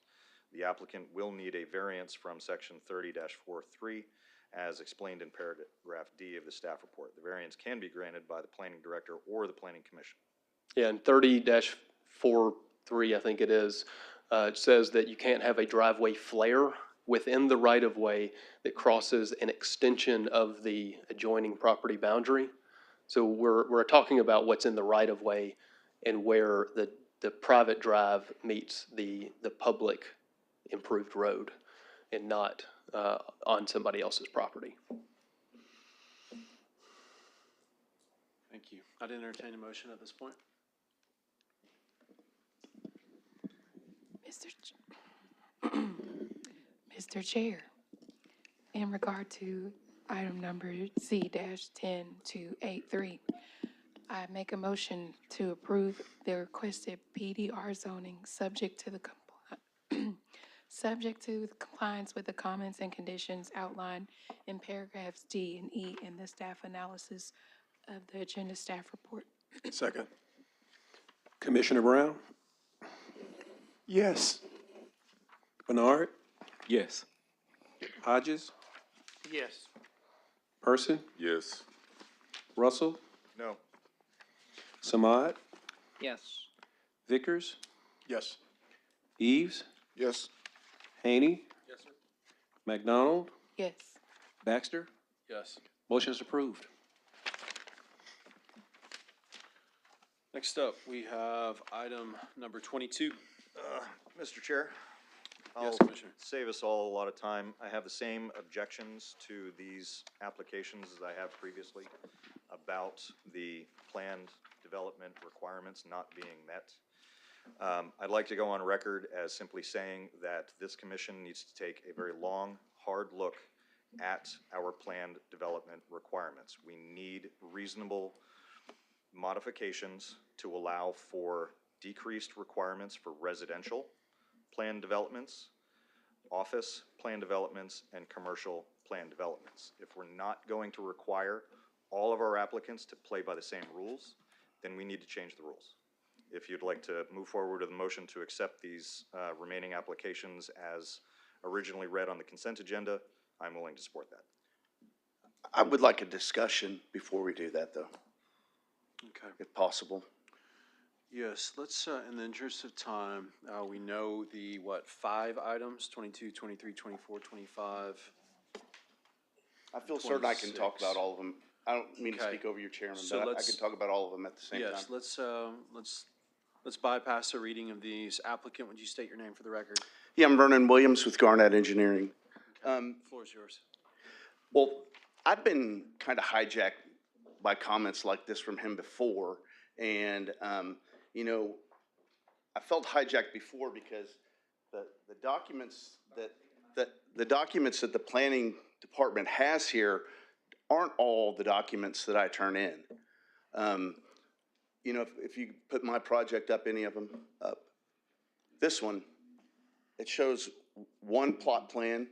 The applicant will need a variance from section 30-43 as explained in paragraph D of the staff report. The variance can be granted by the planning director or the planning commission. Yeah, and 30-43, I think it is, it says that you can't have a driveway flare within the right-of-way that crosses an extension of the adjoining property boundary. So we're talking about what's in the right-of-way and where the private drive meets the public improved road and not on somebody else's property. Thank you. I'd entertain a motion at this point. Mr. Chair, in regard to item number C-10-283, I make a motion to approve the requested PDR zoning subject to the compliance with the comments and conditions outlined in paragraphs D and E in the staff analysis of the agenda staff report. Second. Commissioner Brown? Yes. Bernard? Yes. Hodges? Yes. Person? Yes. Russell? No. Samad? Yes. Vickers? Yes. Eves? Yes. Haney? Yes, sir. McDonald? Yes. Baxter? Yes. Motion is approved. Next up, we have item number 22. Mr. Chair, Yes, I'll Commissioner. save us all a lot of time. I have the same objections to these applications as I have previously about the planned development requirements not being met. I'd like to go on record as simply saying that this commission needs to take a very long, hard look at our planned development requirements. We need reasonable modifications to allow for decreased requirements for residential plan developments, office plan developments, and commercial plan developments. If we're not going to require all of our applicants to play by the same rules, then we need to change the rules. If you'd like to move forward with a motion to accept these remaining applications as originally read on the consent agenda, I'm willing to support that. I would like a discussion before we do that, though, Okay. if possible. Yes, let's, in the interest of time, we know the, 5 items, 22, 23, 24, 25. I feel certain I can talk 26. about all of them. I don't mean to Okay. speak over your chairman, So but I let's- can talk about all of them at the same time. Yes, let's bypass the reading of these. Applicant, would you state your name for the record? Yeah, I'm Vernon Williams with Garnett Engineering. The floor is yours. Well, I've been kind of hijacked by comments like this from him before, and, you know, I felt hijacked before because the documents that the planning department has here aren't all the documents that I turn in. You know, if you put my project up, any of them up, this one, it shows one plot plan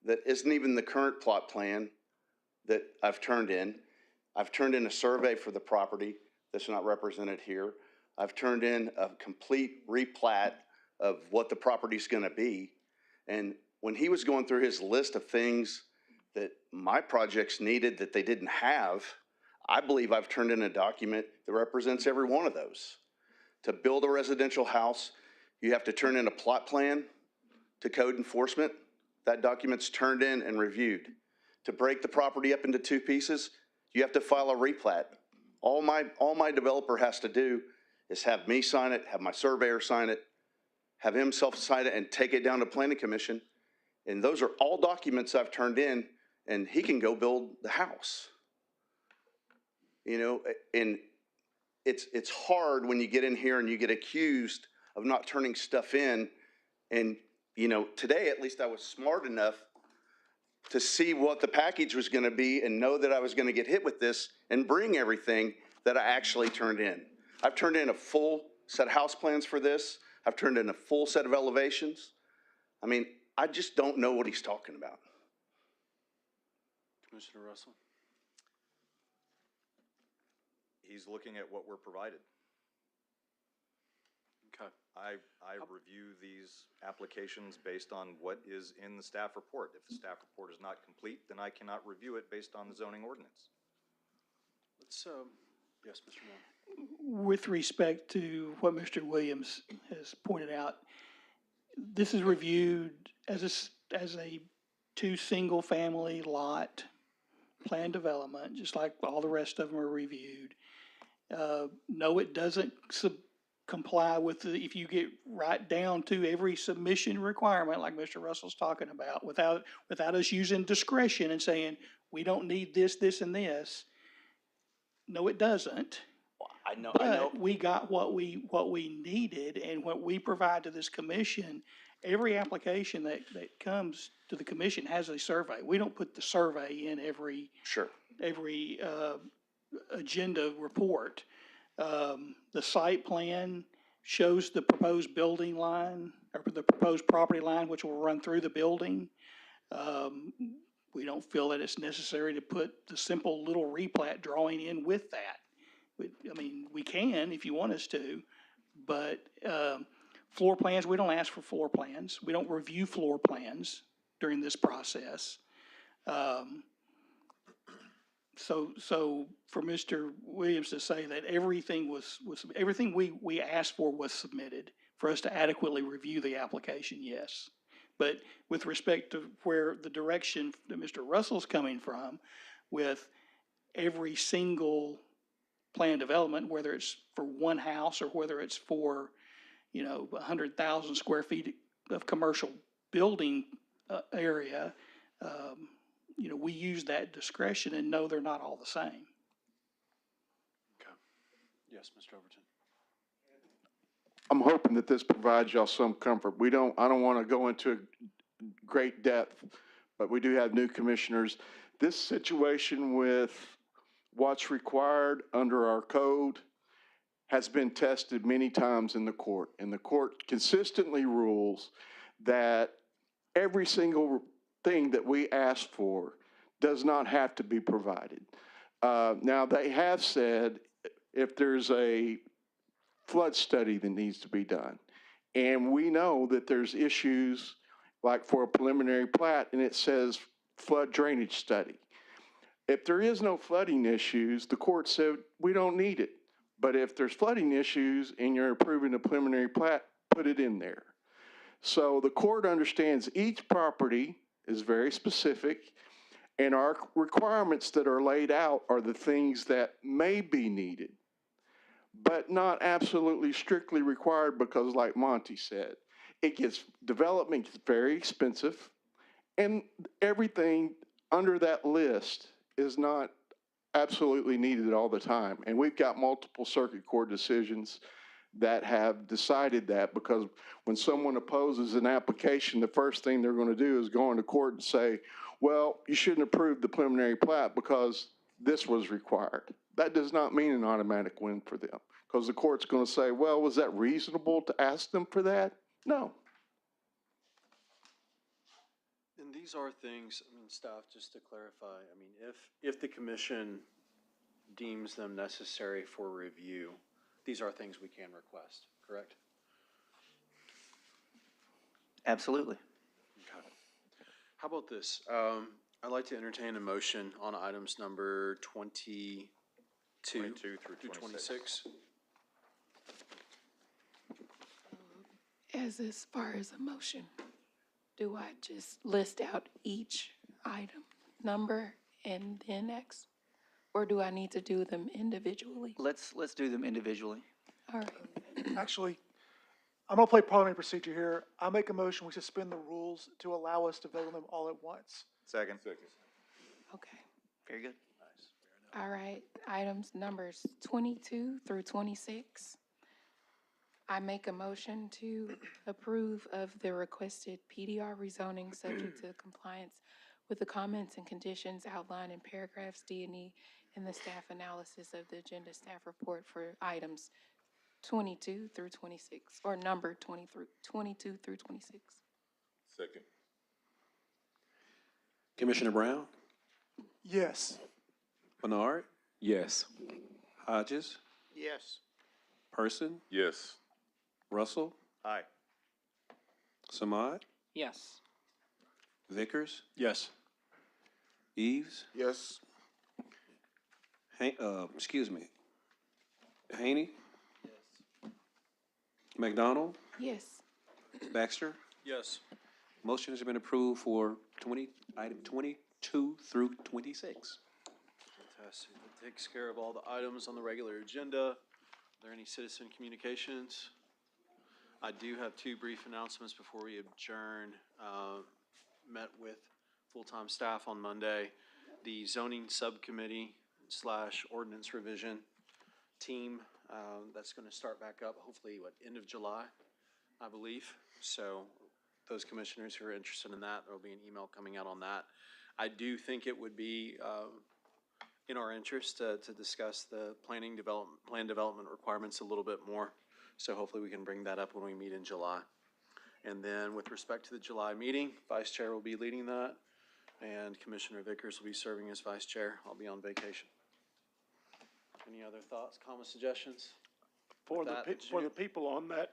that isn't even the current plot plan that I've turned in. I've turned in a survey for the property that's not represented here. I've turned in a complete replat of what the property's gonna be. And when he was going through his list of things that my projects needed that they didn't have, I believe I've turned in a document that represents every one of those. To build a residential house, You have to turn in a plot plan to code enforcement. That document's turned in and reviewed. To break the property up into two pieces, you have to file a replat. All my developer has to do is have me sign it, have my surveyor sign it, have him self-sign it, and take it down to planning commission. And those are all documents I've turned in, and he can go build the house. You know, and it's hard when you get in here and you get accused of not turning stuff in. And, you know, today at least I was smart enough to see what the package was gonna be and know that I was gonna get hit with this and bring everything that I actually turned in. I've turned in a full set of house plans for this. I've turned in a full set of elevations. I mean, I just don't know what he's talking about. Commissioner Russell? He's looking at what we're provided. Okay. I review these applications based on what is in the staff report. If the staff report is not complete, then I cannot review it based on the zoning ordinance. Let's, yes, Mr. Moore. With respect to what Mr. Williams has pointed out, this is reviewed as a two single-family lot plan development, just like all the rest of them are reviewed. No, it doesn't comply with the, if you get right down to every submission requirement, like Mr. Russell's talking about, without us using discretion and saying, we don't need this, this, and this. No, it doesn't. I know. But we got what we needed, and what we provide to this commission, every application that comes to the commission has a survey. We don't put the survey in every agenda report. The site plan shows the proposed building line, or the proposed property line, which will run through the building. We don't feel that it's necessary to put the simple little replat drawing in with that. I mean, we can if you want us to, but floor plans, we don't ask for floor plans. We don't review floor plans during this process. So for Mr. Williams to say that everything everything we asked for was submitted for us to adequately review the application, yes. But with respect to where the direction that Mr. Russell's coming from with every single plan development, whether it's for one house or whether it's for, 100,000 square feet of commercial building area, we use that discretion and know they're not all the same. Okay. Yes, Mr. Overton. I'm hoping that this provides y'all some comfort. I don't want to go into great depth, but we do have new commissioners. This situation with what's required under our code has been tested many times in the court, and the court consistently rules that every single thing that we ask for does not have to be provided. Now, they have said if there's a flood study that needs to be done, and we know that there's issues like for a preliminary plat, and it says flood drainage study. If there is no flooding issues, the court said we don't need it. But if there's flooding issues and you're approving a preliminary plat, put it in there. So the court understands each property is very specific, and our requirements that are laid out are the things that may be needed, but not absolutely strictly required, because like Monty said, development gets very expensive, and everything under that list is not absolutely needed all the time. And we've got multiple circuit court decisions that have decided that, because when someone opposes an application, the first thing they're going to do is go into court and say, well, you shouldn't approve the preliminary plat because this was required. That does not mean an automatic win for them, because the court's going to say, well, was that reasonable to ask them for that? No. And these are things, staff, just to clarify, if the commission deems them necessary for review, these are things we can request, correct? Absolutely. Okay. How about this? I'd like to entertain a motion on items number 22 through 26. as far as a motion, do I just list out each item, number, and then X? Or do I need to do them individually? Let's do them individually. All right. Actually, I'm gonna play parliamentary procedure here. I make a motion, we suspend the rules to allow us to vote on them all at once. Second. Okay. Very good. All right, items numbers 22 through 26. I make a motion to approve of the requested PDR rezoning subject to compliance with the comments and conditions outlined in paragraphs D and E in the staff analysis of the agenda staff report for items 22 through 26, or number 22 through 26. Second. Commissioner Brown? Yes. Bernard? Yes. Hodges? Yes. Person? Yes. Russell? Aye. Samad? Yes. Vickers? Yes. Eves? Yes. Excuse me. Haney? McDonald? Yes. Baxter? Yes. Motion has been approved for item 22 through 26. Fantastic. That takes care of all the items on the regular agenda. Are there any citizen communications? I do have two brief announcements before we adjourn. Met with full-time staff on Monday. The zoning subcommittee / ordinance revision team, that's going to start back up, hopefully, end of July, I believe. So those commissioners who are interested in that, there'll be an email coming out on that. I do think it would be in our interest to discuss the plan development requirements a little bit more. So hopefully we can bring that up when we meet in July. And then with respect to the July meeting, Vice Chair will be leading that, and Commissioner Vickers will be serving as Vice Chair. I'll be on vacation. Any other thoughts, comments, suggestions? For With the, that, for the June? people on that,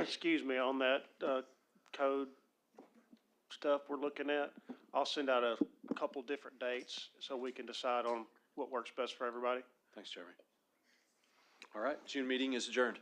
excuse me, on that, code stuff we're looking at, I'll send out a couple different dates so we can decide on what works best for everybody. Thanks, Jeremy. All right, June meeting is adjourned.